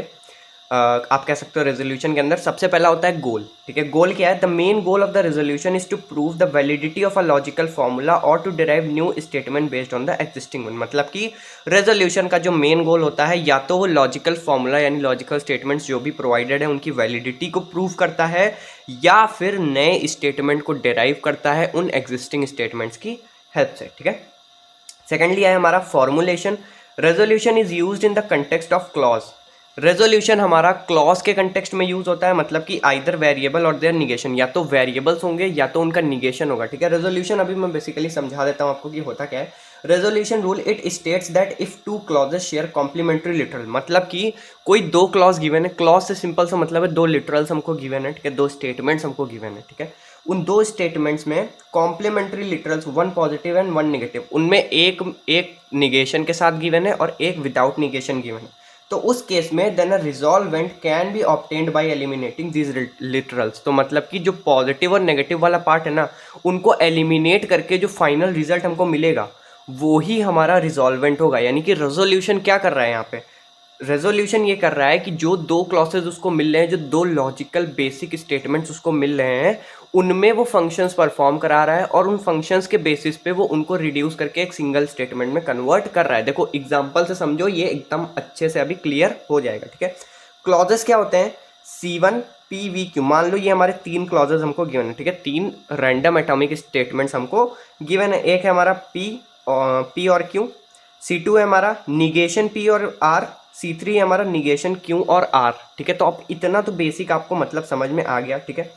आप कह सकते हो रेजोल्यूशन के अंदर। सबसे पहला होता है गोल। ठीक है, गोल क्या है? The main goal of the resolution is to prove the validity of a logical formula और to derive new statement based on the existing one. मतलब कि रेजोल्यूशन का जो मेन गोल होता है या तो वो लॉजिकल फॉर्मूला यानी लॉजिकल स्टेटमेंट्स जो भी प्रोवाइडेड है उनकी वैलिडिटी को प्रूव करता है, या फिर नए स्टेटमेंट को डिराइव करता है उन एग्जिस्टिंग स्टेटमेंट्स की हेल्प से। ठीक है, सेकेंडली है हमारा formulation. Resolution is used in the context of clause. Resolution हमारा क्लॉज के कंटेक्स्ट में यूज होता है, मतलब कि आइदर वेरिएबल और देयर निगेशन, या तो वेरिएबल्स होंगे या तो उनका निगेशन होगा। ठीक है, रेजोल्यूशन अभी मैं बेसिकली समझा देता हूँ आपको कि होता क्या है। Resolution rule it states that if two clauses share complementary literal, मतलब कि कोई दो क्लॉज गिवन है, क्लॉज से सिंपल सा मतलब है दो लिटरल्स हमको गिवन है। ठीक है, दो स्टेटमेंट्स हमको गिवन है। ठीक है, उन दो स्टेटमेंट्स में complementary literals one positive and one negative, उनमें एक निगेशन के साथ गिवन है और एक विदाउट निगेशन गिवन है। तो उस केस में then a resolvent can be obtained by eliminating these literals. तो मतलब कि जो पॉजिटिव और नेगेटिव वाला पार्ट है ना, उनको एलिमिनेट करके जो फाइनल रिजल्ट हमको मिलेगा वो ही हमारा रिजॉल्वेंट होगा। यानी कि रेजोल्यूशन क्या कर रहा है यहाँ पे? रेजोल्यूशन ये कर रहा है कि जो दो क्लॉसेज उसको मिल रहे हैं, जो दो लॉजिकल बेसिक स्टेटमेंट्स उसको मिल रहे हैं, उनमें वो फंक्शंस परफॉर्म करा रहा है और उन फंक्शंस के बेसिस पे वो उनको रिड्यूस करके एक सिंगल स्टेटमेंट में कन्वर्ट कर रहा है। देखो एग्जांपल से समझो, ये एकदम अच्छे से अभी क्लियर हो जाएगा। ठीक है, क्लॉजेस क्या होते हैं? C1 P V Q। मान लो ये हमारे तीन क्लॉजेस हमको गिवन है। ठीक है, तीन रैंडम एटॉमिक स्टेटमेंट्स हमको गिवन है। एक है हमारा P और Q, C2 है हमारा निगेशन P और R, C3 है हमारा निगेशन Q और R। ठीक है, तो अब इतना तो बेसिक आपको मतलब समझ में आ गया। ठीक है,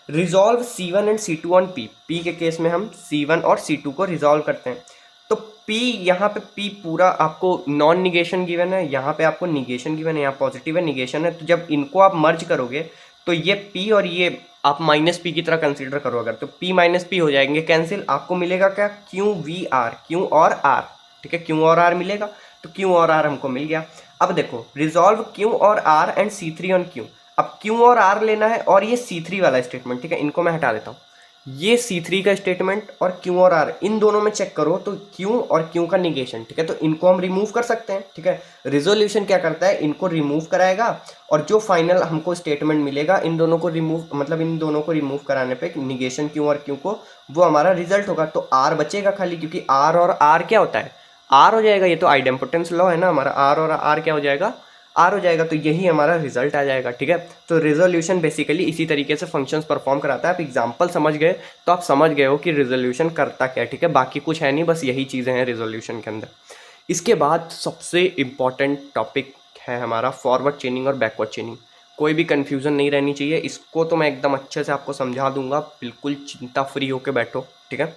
resolve C1 and C2 on P के केस में हम C1 और C2 को रिजॉल्व करते हैं। तो P यहाँ पे P पूरा आपको नॉन निगेशन गिवन है, यहाँ पे आपको निगेशन गिवन है, यहाँ पॉजिटिव है निगेशन है। तो जब इनको आप मर्ज करोगे तो ये P और ये आप माइनस P की तरह कंसीडर करो अगर, तो P माइनस P हो जाएंगे कैंसिल, आपको मिलेगा क्या? Q और R। ठीक है, Q और R मिलेगा, तो Q और R हमको मिल गया। अब देखो रिजॉल्व Q और R and C3 on Q। अब Q और R लेना है और ये C3 वाला स्टेटमेंट। ठीक है, इनको मैं हटा देता हूँ। ये C3 का स्टेटमेंट और Q और R इन दोनों में चेक करो तो Q और Q का निगेशन। ठीक है, तो इनको हम रिमूव कर सकते हैं। ठीक है, रिजोल्यूशन क्या करता है? इनको रिमूव कराएगा और जो फाइनल हमको स्टेटमेंट मिलेगा इन दोनों को रिमूव, मतलब इन दोनों को रिमूव कराने पे निगेशन Q और Q को, वो हमारा रिजल्ट होगा। तो R बचेगा खाली, क्योंकि R और R क्या होता है? R हो जाएगा। ये तो आइडेम्पोटेंस लॉ है ना हमारा, R और R क्या हो जाएगा? R हो जाएगा। तो यही हमारा रिजल्ट आ जाएगा। ठीक है, तो रेजोल्यूशन बेसिकली इसी तरीके से फंक्शंस परफॉर्म कराता है। आप एग्जांपल समझ गए तो आप समझ गए हो कि रेजोल्यूशन करता क्या है। ठीक है, बाकी कुछ है नहीं, बस यही चीज़ें हैं रेजोल्यूशन के अंदर। इसके बाद सबसे इम्पॉर्टेंट टॉपिक है हमारा फॉरवर्ड चेनिंग और बैकवर्ड चेनिंग। कोई भी कन्फ्यूज़न नहीं रहनी चाहिए, इसको तो मैं एकदम अच्छे से आपको समझा दूंगा, बिल्कुल चिंता फ्री होकर बैठो। ठीक है,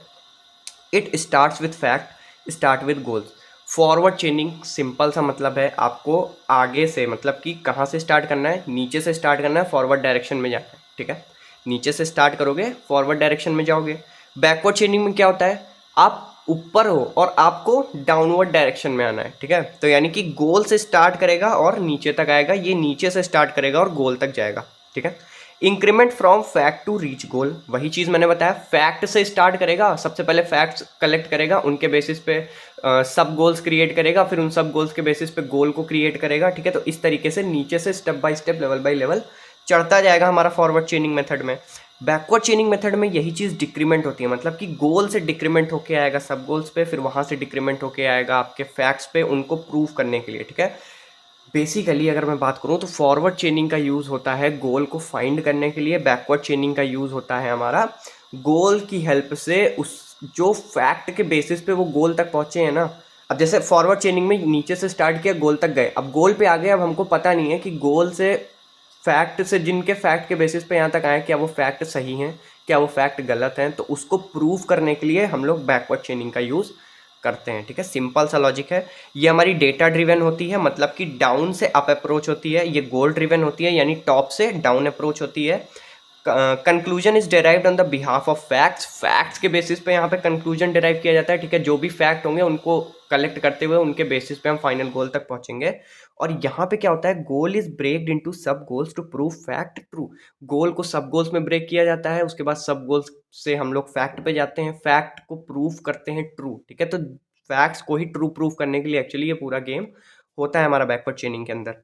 it starts with fact, start with goals. Forward चेनिंग simple सा मतलब है आपको आगे से, मतलब कि कहाँ से स्टार्ट करना है? नीचे से स्टार्ट करना है, फॉरवर्ड डायरेक्शन में जाना है। ठीक है, नीचे से स्टार्ट करोगे फॉरवर्ड डायरेक्शन में जाओगे। बैकवर्ड चेनिंग में क्या होता है? आप ऊपर हो और आपको डाउनवर्ड डायरेक्शन में आना है। ठीक है, तो यानी कि गोल से स्टार्ट करेगा और नीचे तक आएगा, ये नीचे से स्टार्ट करेगा और गोल तक जाएगा। ठीक है, increment from fact to reach goal, वही चीज़ मैंने बताया, फैक्ट से स्टार्ट करेगा, सबसे पहले फैक्ट्स कलेक्ट करेगा, उनके बेसिस पे सब गोल्स क्रिएट करेगा, फिर उन सब गोल्स के बेसिस पे गोल को क्रिएट करेगा, ठीक है। तो इस तरीके से नीचे से step by step, level by level चढ़ता जाएगा हमारा फॉरवर्ड चेनिंग मेथड में। बैकवर्ड चेनिंग मेथड में यही चीज़ डिक्रीमेंट होती है, मतलब कि गोल से डिक्रीमेंट होके आएगा सब गोल्स पे, फिर वहाँ से डिक्रीमेंट होके आएगा आपके फैक्ट्स पे, उनको प्रूव करने के लिए, ठीक है। बेसिकली अगर मैं बात करूँ तो फॉरवर्ड चेनिंग का यूज़ होता है गोल को फाइंड करने के लिए, बैकवर्ड चेनिंग का यूज़ होता है हमारा गोल की हेल्प से उस जो फैक्ट के बेसिस पे वो गोल तक पहुँचे हैं ना। अब जैसे फॉरवर्ड चेनिंग में नीचे से स्टार्ट किया, गोल तक गए, अब गोल पे आ गए, अब हमको पता नहीं है कि गोल से फैक्ट से, जिनके फैक्ट के बेसिस पे यहाँ तक आए, क्या वो फैक्ट सही हैं, क्या वो फैक्ट गलत हैं, तो उसको प्रूव करने के लिए हम लोग बैकवर्ड चेनिंग का यूज़ करते हैं, ठीक है। सिंपल सा लॉजिक है। ये हमारी डेटा ड्रिवन होती है, मतलब कि डाउन से अप अप्रोच होती है। ये गोल ड्रिवन होती है, यानी टॉप से डाउन अप्रोच होती है। Conclusion is derived on the behalf of facts, facts के बेसिस पे यहाँ पे कंक्लूजन डेराइव किया जाता है, ठीक है। जो भी फैक्ट होंगे उनको कलेक्ट करते हुए उनके बेसिस पे हम फाइनल गोल तक पहुंचेंगे। और यहाँ पे क्या होता है, goal is breaked into sub goals to prove fact true. Goal को सब गोल्स में ब्रेक किया जाता है, उसके बाद सब गोल्स से हम लोग फैक्ट पे जाते हैं, फैक्ट को प्रूव करते हैं ट्रू, ठीक है। तो फैक्ट्स को ही ट्रू प्रूव करने के लिए एक्चुअली ये पूरा गेम होता है हमारा बैकवर्ड चेनिंग के अंदर।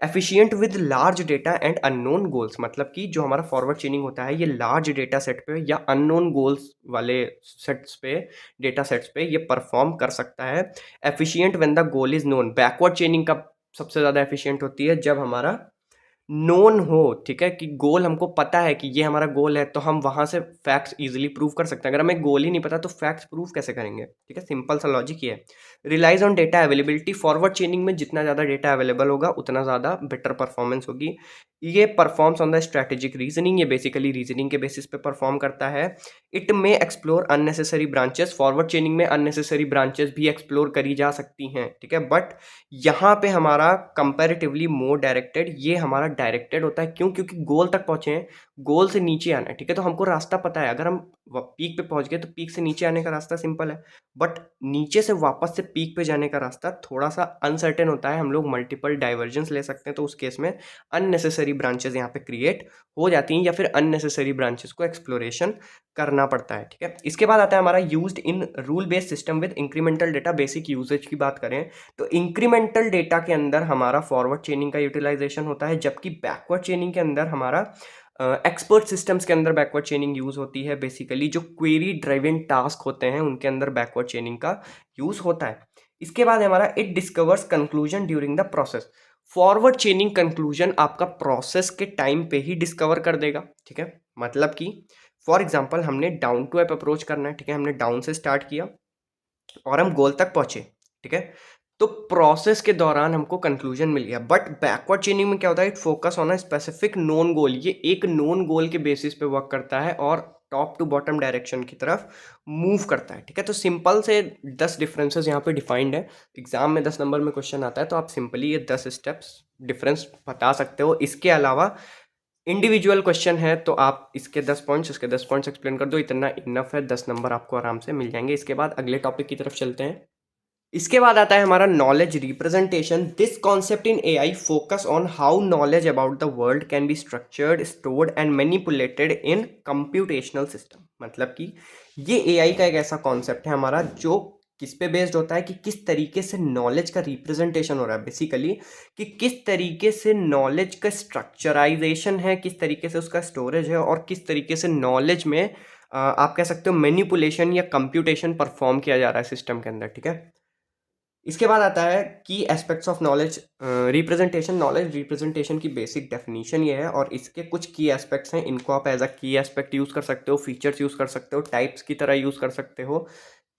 Efficient with large data and unknown goals, मतलब कि जो हमारा फॉरवर्ड चेनिंग होता है ये लार्ज डेटा सेट पे या अननोन गोल्स वाले सेट्स पे, डेटा सेट्स पे ये परफॉर्म कर सकता है। Efficient when the goal is known, backward चेनिंग का सबसे ज़्यादा एफिशिएंट होती है जब हमारा नोन हो, ठीक है, कि गोल हमको पता है कि ये हमारा गोल है, तो हम वहाँ से फैक्ट्स इजीली प्रूव कर सकते हैं। अगर हमें गोल ही नहीं पता तो फैक्ट्स प्रूव कैसे करेंगे, ठीक है। सिंपल सा लॉजिक ये है। Relies on data availability, forward chaining में जितना ज़्यादा डेटा अवेलेबल होगा उतना ज़्यादा बेटर परफॉर्मेंस होगी। ये performs on the strategic reasoning, ये बेसिकली रीजनिंग के बेसिस पे परफॉर्म करता है। इट में explore unnecessary branches, forward chaining में अननेसेसरी ब्रांचेस भी एक्सप्लोर करी जा सकती हैं, ठीक है। बट यहाँ पे हमारा कंपैरेटिवली मोर डायरेक्टेड, ये हमारा डायरेक्टेड होता है। क्यों? क्योंकि गोल तक पहुँचे हैं, गोल से नीचे आना है, ठीक है। तो हमको रास्ता पता है, अगर हम पीक पे पहुँच गए तो पीक से नीचे आने का रास्ता सिंपल है, बट नीचे से वापस से पीक पे जाने का रास्ता थोड़ा सा अनसर्टेन होता है। हम लोग मल्टीपल डाइवर्जन्स ले सकते हैं, तो उस केस में अननेसेसरी ब्रांचेस यहाँ पे क्रिएट हो जाती हैं, या फिर अननेसेसरी ब्रांचेस को एक्सप्लोरेशन करना पड़ता है, ठीक है। इसके बाद आता है हमारा used in rule based system with incremental data. Basic usages की बात करें तो इंक्रीमेंटल डेटा के अंदर हमारा फॉरवर्ड चेनिंग का यूटिलाइजेशन होता है, जबकि बैकवर्ड चेनिंग के अंदर हमारा एक्सपर्ट सिस्टम्स के अंदर बैकवर्ड चेनिंग यूज़ होती है। बेसिकली जो क्वेरी ड्राइवन टास्क होते हैं उनके अंदर बैकवर्ड चेनिंग का यूज़ होता है। इसके बाद हमारा it discovers conclusion during the process. Forward चेनिंग conclusion आपका प्रोसेस के टाइम पे ही डिस्कवर कर देगा, ठीक है। मतलब कि फॉर एग्जाम्पल हमने डाउन टू ऐप अप्रोच करना है, ठीक है, हमने डाउन से स्टार्ट किया और हम गोल तक पहुंचे, ठीक है। तो प्रोसेस के दौरान हमको कंक्लूजन मिल गया। बट बैकवर्ड चेनिंग में क्या होता है, it focus on a specific known goal, ये एक नोन गोल के बेसिस पे वर्क करता है और टॉप टू बॉटम डायरेक्शन की तरफ मूव करता है, ठीक है। तो सिंपल से 10 डिफरेंसेस यहाँ पे डिफाइंड है। एग्जाम में 10 नंबर में क्वेश्चन आता है तो आप सिंपली ये 10 स्टेप्स डिफरेंस बता सकते हो। इसके अलावा इंडिविजुअल क्वेश्चन है तो आप इसके 10 पॉइंट्स, इसके 10 पॉइंट्स एक्सप्लेन कर दो, इतना इनफ है, 10 नंबर आपको आराम से मिल जाएंगे। इसके बाद अगले टॉपिक की तरफ चलते हैं। इसके बाद आता है हमारा knowledge representation. This concept in AI focus on how knowledge about the world can be structured, stored and manipulated in computational system. मतलब कि ये एआई का एक ऐसा कॉन्सेप्ट है हमारा जो किस पे बेस्ड होता है कि किस तरीके से नॉलेज का रिप्रेजेंटेशन हो रहा है, बेसिकली कि किस तरीके से नॉलेज का स्ट्रक्चराइजेशन है, किस तरीके से उसका स्टोरेज है, और किस तरीके से नॉलेज में आप कह सकते हो मैनिपुलेशन या कंप्यूटेशन परफॉर्म किया जा रहा है सिस्टम के अंदर, ठीक है। इसके बाद आता है की aspects of knowledge representation. Knowledge representation की बेसिक डेफिनेशन ये है और इसके कुछ की एस्पेक्ट्स हैं, इनको आप एज अ की एस्पेक्ट यूज़ कर सकते हो, फीचर्स यूज़ कर सकते हो, टाइप्स की तरह यूज़ कर सकते हो।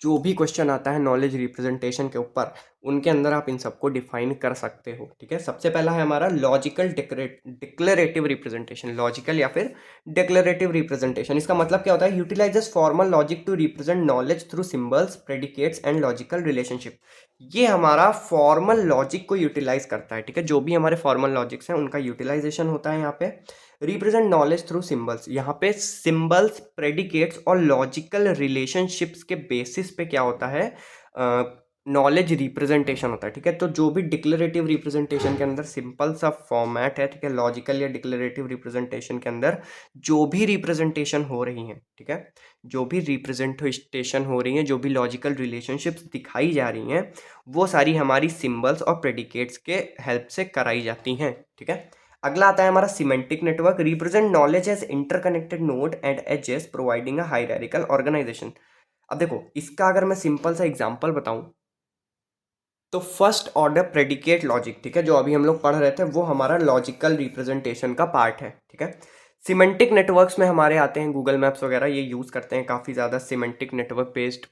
जो भी क्वेश्चन आता है नॉलेज रिप्रेजेंटेशन के ऊपर, उनके अंदर आप इन सबको डिफाइन कर सकते हो, ठीक है। सबसे पहला है हमारा लॉजिकल डिक्लेरेटिव रिप्रेजेंटेशन। लॉजिकल या फिर डिक्लेरेटिव रिप्रेजेंटेशन, इसका मतलब क्या होता है, utilizes formal logic to represent knowledge through symbols, predicates and logical relationship. ये हमारा फॉर्मल लॉजिक को यूटिलाइज करता है, ठीक है। जो भी हमारे फॉर्मल लॉजिक्स हैं उनका यूटिलाइजेशन होता है यहाँ पे। रिप्रेजेंट नॉलेज थ्रू सिंबल्स, यहाँ पे सिंबल्स, प्रेडिकेट्स और लॉजिकल रिलेशनशिप्स के बेसिस पे क्या होता है, नॉलेज रिप्रेजेंटेशन होता है, ठीक है। तो जो भी डिक्लेरेटिव रिप्रेजेंटेशन के अंदर सिंपल सा फॉर्मेट है, ठीक है, लॉजिकल या डिक्लेरेटिव रिप्रेजेंटेशन के अंदर जो भी रिप्रेजेंटेशन हो रही है, ठीक है, जो भी रिप्रेजेंटेशन हो रही है, जो भी लॉजिकल रिलेशनशिप्स दिखाई जा रही हैं, वो सारी हमारी सिंबल्स और प्रेडिकेट्स के हेल्प से कराई जाती हैं, ठीक है। अगला आता है हमारा semantic network, represent knowledge as interconnected node and edges providing a hierarchical organization. अब देखो, इसका अगर मैं सिंपल सा एग्जांपल बताऊं, तो फर्स्ट ऑर्डर प्रेडिकेट लॉजिक, ठीक है, जो अभी हम लोग पढ़ रहे थे, वो हमारा लॉजिकल रिप्रेजेंटेशन का पार्ट है, ठीक है। सिमेंटिक नेटवर्क्स में हमारे आते हैं गूगल मैप्स वगैरह, ये यूज़ करते हैं काफ़ी ज़्यादा semantic network based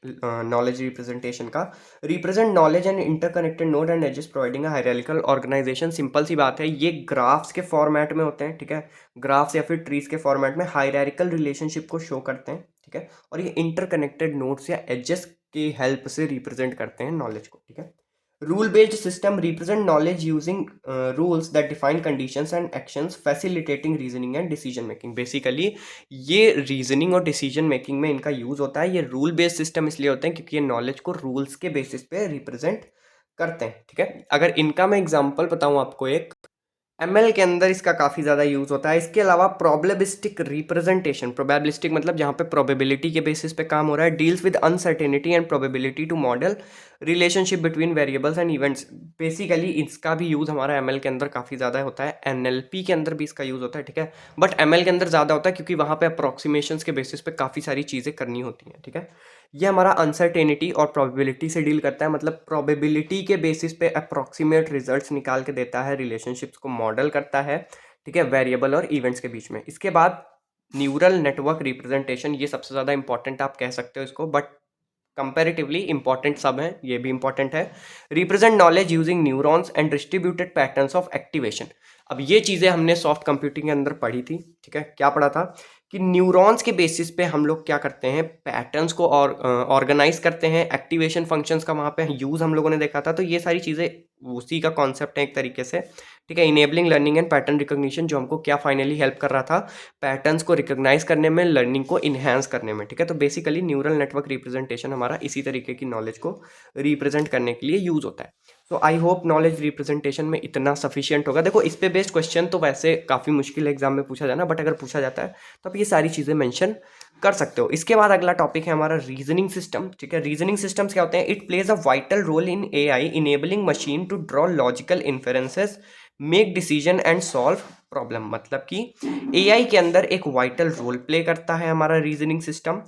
knowledge representation का। Represent knowledge and interconnected node and edges providing a hierarchical organization. Simple सी बात है, ये ग्राफ्स के फॉर्मेट में होते हैं, ठीक है, ग्राफ्स या फिर ट्रीज के फॉर्मेट में हायरार्किकल रिलेशनशिप को शो करते हैं, ठीक है, और ये इंटरकनेक्टेड नोड्स या एजेस की हेल्प से रिप्रेजेंट करते हैं नॉलेज को, ठीक है। Rule based system represent knowledge using rules that define conditions and actions, facilitating reasoning and decision making। Basically ये रीजनिंग और डिसीजन मेकिंग में इनका यूज होता है। ये रूल बेस्ड सिस्टम इसलिए होते हैं क्योंकि ये नॉलेज को रूल्स के बेसिस पे रिप्रेजेंट करते हैं, ठीक है। अगर इनका मैं एग्जांपल बताऊं आपको, एक एमएल के अंदर इसका काफ़ी ज़्यादा यूज़ होता है। इसके अलावा प्रोबेबिलिस्टिक रिप्रेजेंटेशन, प्रोबेबिलिस्टिक मतलब जहाँ पे प्रोबेबिलिटी के बेसिस पे काम हो रहा है, deals with uncertainty and probability to model relationship between variables and events. Basically इसका भी यूज़ हमारा एमएल के अंदर काफ़ी ज़्यादा होता है, एनएलपी के अंदर भी इसका यूज़ होता है, ठीक है, बट एमएल के अंदर ज़्यादा होता है क्योंकि वहाँ पे अप्रोक्सीमेशंस के बेसिस पे काफ़ी सारी चीज़ें करनी होती हैं, ठीक है। ये हमारा अनसर्टेनिटी और प्रोबेबिलिटी से डील करता है, मतलब प्रोबेबिलिटी के बेसिस पे अप्रॉक्सीमेट रिजल्ट्स निकाल के देता है, रिलेशनशिप्स को मॉडल करता है, ठीक है, वेरिएबल और इवेंट्स के बीच में। इसके बाद न्यूरल नेटवर्क रिप्रेजेंटेशन, ये सबसे ज़्यादा इंपॉर्टेंट आप कह सकते हो इसको, बट कंपैरेटिवली इंपॉर्टेंट सब हैं, ये भी इंपॉर्टेंट है। Represent knowledge using neurons and distributed patterns of activation. अब ये चीज़ें हमने सॉफ्ट कंप्यूटिंग के अंदर पढ़ी थी, ठीक है, क्या पढ़ा था कि न्यूरॉन्स के बेसिस पे हम लोग क्या करते हैं, पैटर्न्स को और ऑर्गेनाइज करते हैं, एक्टिवेशन फंक्शंस का वहाँ पे यूज़ हम लोगों ने देखा था। तो ये सारी चीज़ें उसी का कॉन्सेप्ट है एक तरीके से, ठीक है। Enabling learning and pattern recognition, जो हमको क्या फाइनली हेल्प कर रहा था, पैटर्न्स को रिकॉग्नाइज करने में, लर्निंग को इन्हेंस करने में, ठीक है। तो बेसिकली न्यूरल नेटवर्क रिप्रेजेंटेशन हमारा इसी तरीके की नॉलेज को रिप्रेजेंट करने के लिए यूज़ होता है। तो आई होप नॉलेज रिप्रेजेंटेशन में इतना सफिशियंट होगा। देखो, इस पे बेस्ड क्वेश्चन तो वैसे काफ़ी मुश्किल एग्जाम में पूछा जाना, बट अगर पूछा जाता है तो आप ये सारी चीज़ें मेंशन कर सकते हो। इसके बाद अगला टॉपिक है हमारा रीजनिंग सिस्टम, ठीक है। रीजनिंग सिस्टम्स क्या होते हैं? It plays a vital role in AI, enabling machine to draw logical inferences, make decision and solve problem. मतलब कि एआई के अंदर एक वाइटल रोल प्ले करता है हमारा reasoning system,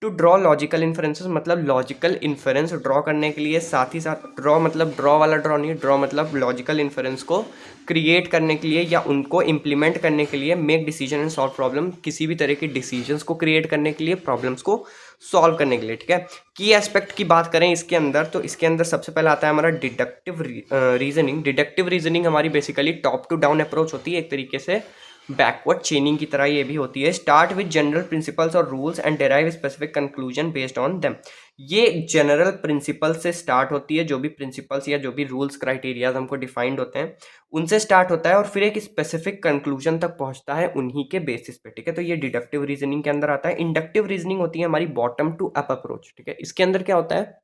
to draw logical inferences, मतलब लॉजिकल इन्फरेंस ड्रॉ करने के लिए, साथ ही साथ ड्रॉ मतलब ड्रॉ वाला ड्रॉ नहीं, ड्रॉ मतलब लॉजिकल इन्फरेंस को क्रिएट करने के लिए या उनको इम्प्लीमेंट करने के लिए, make decision and solve problem, किसी भी तरह के डिसीजंस को क्रिएट करने के लिए, प्रॉब्लम्स को सॉल्व करने के लिए, ठीक है। की एस्पेक्ट की बात करें इसके अंदर, तो इसके अंदर सबसे पहले आता है हमारा डिडक्टिव रीजनिंग। डिडक्टिव रीजनिंग हमारी basically top to down approach होती है, एक तरीके से बैकवर्ड चेनिंग की तरह ये भी होती है। स्टार्ट विद जनरल प्रिंसिपल्स और rules and derive specific conclusion based on them. ये जनरल प्रिंसिपल से स्टार्ट होती है, जो भी प्रिंसिपल्स या जो भी रूल्स क्राइटेरियाज हमको डिफाइंड होते हैं उनसे स्टार्ट होता है, और फिर एक स्पेसिफिक कंक्लूजन तक पहुंचता है उन्हीं के बेसिस पे, ठीक है। तो ये डिडक्टिव रीजनिंग के अंदर आता है। इंडक्टिव रीजनिंग होती है हमारी बॉटम टू अप अप्रोच, ठीक है। इसके अंदर क्या होता है?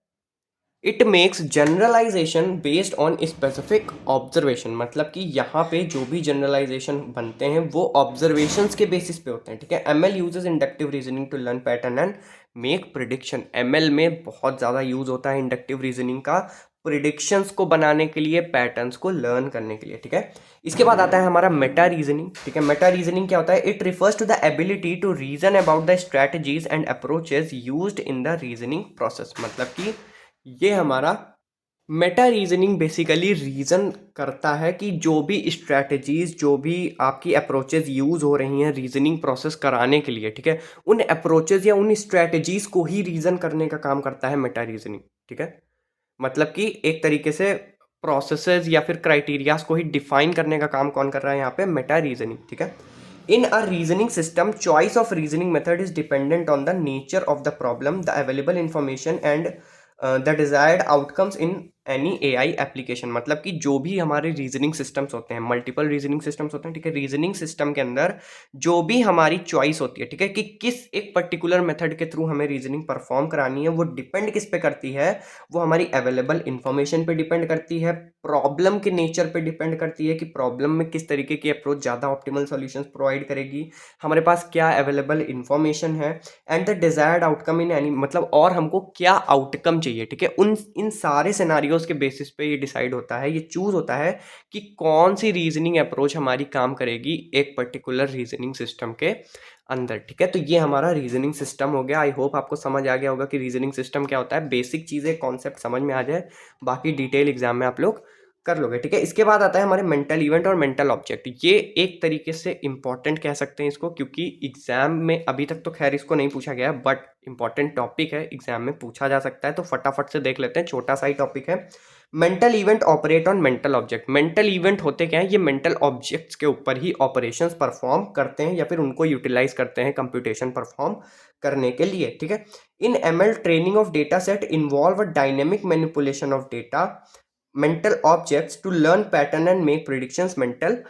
It makes generalization based on specific observation, मतलब कि यहाँ पे जो भी जनरलाइजेशन बनते हैं वो ऑब्जर्वेशंस के बेसिस पे होते हैं, ठीक है। ML uses inductive reasoning to learn pattern and make prediction. ML में बहुत ज़्यादा यूज होता है इंडक्टिव रीजनिंग का, प्रिडिक्शंस को बनाने के लिए, पैटर्न्स को लर्न करने के लिए, ठीक है। इसके बाद आता है हमारा मेटा रीजनिंग, ठीक है। मेटा रीजनिंग क्या होता है? It refers to the ability to reason about the strategies and approaches used in the reasoning process. मतलब कि ये हमारा मेटा रीजनिंग बेसिकली रीज़न करता है कि जो भी स्ट्रैटेजीज, जो भी आपकी अप्रोचेज यूज़ हो रही हैं रीजनिंग प्रोसेस कराने के लिए, ठीक है, उन अप्रोचेज या उन स्ट्रैटेजीज को ही रीज़न करने का काम करता है मेटा रीजनिंग, ठीक है। मतलब कि एक तरीके से प्रोसेसेस या फिर क्राइटेरियाज को ही डिफाइन करने का काम कौन कर रहा है यहाँ पे? मेटा रीजनिंग, ठीक है। In a reasoning system, choice of reasoning method is dependent on the nature of the problem, the available information and the desired outcomes in any AI application, मतलब कि जो भी हमारे रीजनिंग सिस्टम्स होते हैं, multiple reasoning systems होते हैं, ठीक है। रीजनिंग सिस्टम के अंदर जो भी हमारी चॉइस होती है, ठीक है, कि किस एक पर्टिकुलर मेथड के थ्रू हमें रीजनिंग परफॉर्म करानी है, वो डिपेंड किस पे करती है, वो हमारी अवेलेबल इंफॉर्मेशन पे डिपेंड करती है, प्रॉब्लम के नेचर पे डिपेंड करती है कि प्रॉब्लम में किस तरीके की अप्रोच ज़्यादा ऑप्टिमल सॉल्यूशंस प्रोवाइड करेगी, हमारे पास क्या अवेलेबल इंफॉर्मेशन है, and the desired outcome in any, मतलब और हमको क्या आउटकम चाहिए, ठीक है। उन इन सारे सिनारियोज के बेसिस पे ये डिसाइड होता है, ये चूज होता है कि कौन सी रीजनिंग अप्रोच हमारी काम करेगी एक पर्टिकुलर रीजनिंग सिस्टम के अंदर, ठीक है। तो ये हमारा रीजनिंग सिस्टम हो गया। आई होप आपको समझ आ गया होगा कि रीजनिंग सिस्टम क्या होता है, बेसिक चीज़ें कॉन्सेप्ट समझ में आ जाए, बाकी डिटेल एग्जाम में आप लोग कर लोगे, ठीक है। इसके बाद आता है हमारे मेंटल इवेंट और मेंटल ऑब्जेक्ट। ये एक तरीके से इंपॉर्टेंट कह सकते हैं इसको, क्योंकि एग्जाम में अभी तक तो खैर इसको नहीं पूछा गया है, बट इंपॉर्टेंट टॉपिक है, एग्जाम में पूछा जा सकता है, तो फटाफट से देख लेते हैं। छोटा सा ही टॉपिक है। Mental event operate on mental object. Mental event होते क्या है, ये मेंटल ऑब्जेक्ट्स के ऊपर ही ऑपरेशंस परफॉर्म करते हैं या फिर उनको यूटिलाइज करते हैं कंप्यूटेशन परफॉर्म करने के लिए, ठीक है। In ML training of data set involve a dynamic manipulation of data mental objects to learn pattern and make predictions mental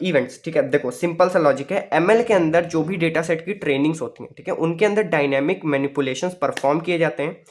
events, ठीक है। देखो सिंपल सा लॉजिक है, एमएल के अंदर जो भी डेटा सेट की ट्रेनिंग्स होती हैं, ठीक है, उनके अंदर डायनेमिक मैनिपुलेशंस परफॉर्म किए जाते हैं।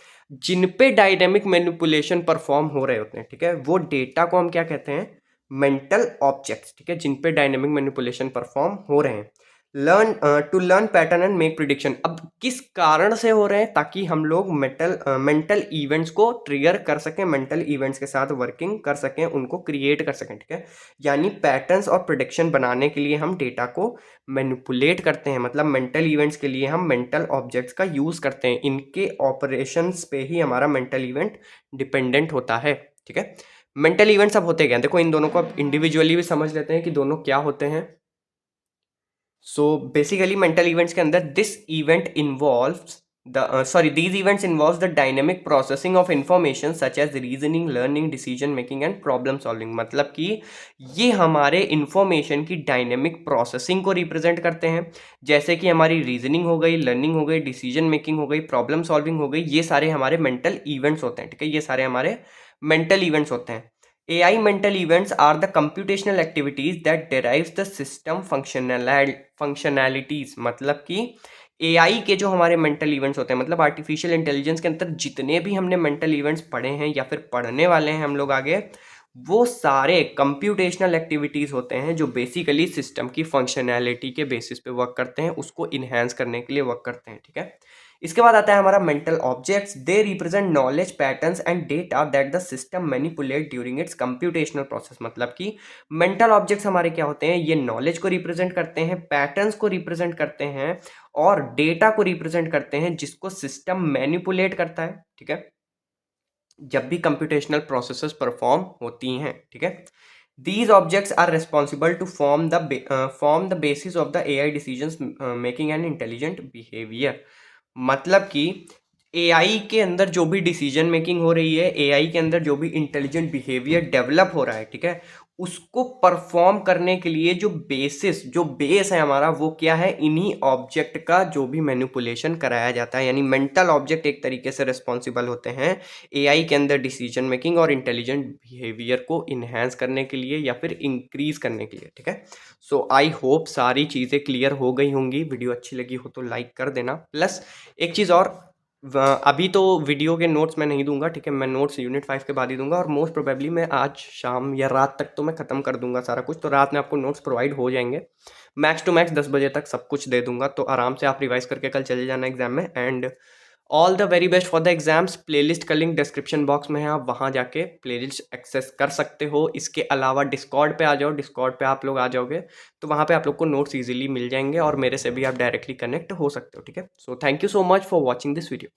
जिन पे डायनेमिक मैनिपुलेशन परफॉर्म हो रहे होते हैं, ठीक है, वो डेटा को हम क्या कहते हैं, मेंटल ऑब्जेक्ट्स, ठीक है, जिन पे डायनेमिक मैनिपुलेशन परफॉर्म हो रहे हैं। Learn to learn pattern and make prediction. अब किस कारण से हो रहे हैं, ताकि हम लोग मेंटल इवेंट्स को ट्रिगर कर सकें, मेंटल इवेंट्स के साथ वर्किंग कर सकें, उनको क्रिएट कर सकें, ठीक है। यानी पैटर्न्स और प्रिडिक्शन बनाने के लिए हम डेटा को मैनिपुलेट करते हैं, मतलब मेंटल इवेंट्स के लिए हम मेंटल ऑब्जेक्ट्स का यूज करते हैं, इनके ऑपरेशंस पे ही हमारा मेंटल इवेंट डिपेंडेंट होता है, ठीक है। मेंटल इवेंट्स अब होते क्या, देखो इन दोनों को अब इंडिविजुअली भी समझ लेते हैं कि दोनों क्या होते हैं। सो बेसिकली मेंटल इवेंट्स के अंदर this event involves these events involves the dynamic processing of information such as reasoning, learning, decision making and problem solving। मतलब कि ये हमारे इंफॉर्मेशन की डायनेमिक प्रोसेसिंग को रिप्रेजेंट करते हैं, जैसे कि हमारी रीजनिंग हो गई, लर्निंग हो गई, डिसीजन मेकिंग हो गई, प्रॉब्लम सॉल्विंग हो गई, ये सारे हमारे मेंटल इवेंट्स होते हैं, ठीक है, ये सारे हमारे मेंटल इवेंट्स होते हैं। AI mental events are the computational activities that derives the system functionalities। मतलब कि AI के जो हमारे मेंटल इवेंट्स होते हैं, मतलब आर्टिफिशियल इंटेलिजेंस के अंदर जितने भी हमने मेंटल इवेंट्स पढ़े हैं या फिर पढ़ने वाले हैं हम लोग आगे, वो सारे कंप्यूटेशनल एक्टिविटीज होते हैं जो बेसिकली सिस्टम की फंक्शनैलिटी के बेसिस पे वर्क करते हैं, उसको इन्हेंस करने के लिए वर्क करते हैं, ठीक है। इसके बाद आता है हमारा mental objects. They represent knowledge, patterns and data that the system manipulate during its computational process. मतलब कि मेंटल ऑब्जेक्ट्स हमारे क्या होते हैं, ये नॉलेज को रिप्रेजेंट करते हैं, पैटर्न्स को रिप्रेजेंट करते हैं और डेटा को रिप्रेजेंट करते हैं, जिसको सिस्टम मैनिपुलेट करता है, ठीक है, जब भी कंप्यूटेशनल प्रोसेसेस परफॉर्म होती हैं, ठीक है। These objects are responsible to form the basis of the AI decisions making and intelligent behavior। मतलब कि एआई के अंदर जो भी डिसीजन मेकिंग हो रही है, एआई के अंदर जो भी इंटेलिजेंट बिहेवियर डेवलप हो रहा है, ठीक है, उसको परफॉर्म करने के लिए जो बेस है हमारा, वो क्या है, इन्हीं ऑब्जेक्ट का जो भी मैनिपुलेशन कराया जाता है। यानी मेंटल ऑब्जेक्ट एक तरीके से रिस्पॉन्सिबल होते हैं एआई के अंदर डिसीजन मेकिंग और इंटेलिजेंट बिहेवियर को इन्हेंस करने के लिए या फिर इंक्रीज करने के लिए, ठीक है। सो आई होप सारी चीज़ें क्लियर हो गई होंगी। वीडियो अच्छी लगी हो तो लाइक कर देना। प्लस एक चीज़ और, अभी तो वीडियो के नोट्स मैं नहीं दूंगा, ठीक है, मैं नोट्स यूनिट 5 के बाद ही दूंगा, और मोस्ट प्रोबेबली मैं आज शाम या रात तक तो मैं ख़त्म कर दूंगा सारा कुछ, तो रात में आपको नोट्स प्रोवाइड हो जाएंगे। मैक्स टू मैक्स 10 बजे तक सब कुछ दे दूंगा, तो आराम से आप रिवाइज करके कल चले जाना एग्जाम में। And all the very best for the exams. Playlist का लिंक डिस्क्रिप्शन बॉक्स में है, आप वहाँ जाके प्लेलिस्ट एक्सेस कर सकते हो। इसके अलावा डिस्कॉर्ड पे आ जाओ, डिस्कॉर्ड पे आप लोग आ जाओगे तो वहाँ पे आप लोग को नोट्स इजीली मिल जाएंगे और मेरे से भी आप डायरेक्टली कनेक्ट हो सकते हो, ठीक है। So thank you so much for watching this video.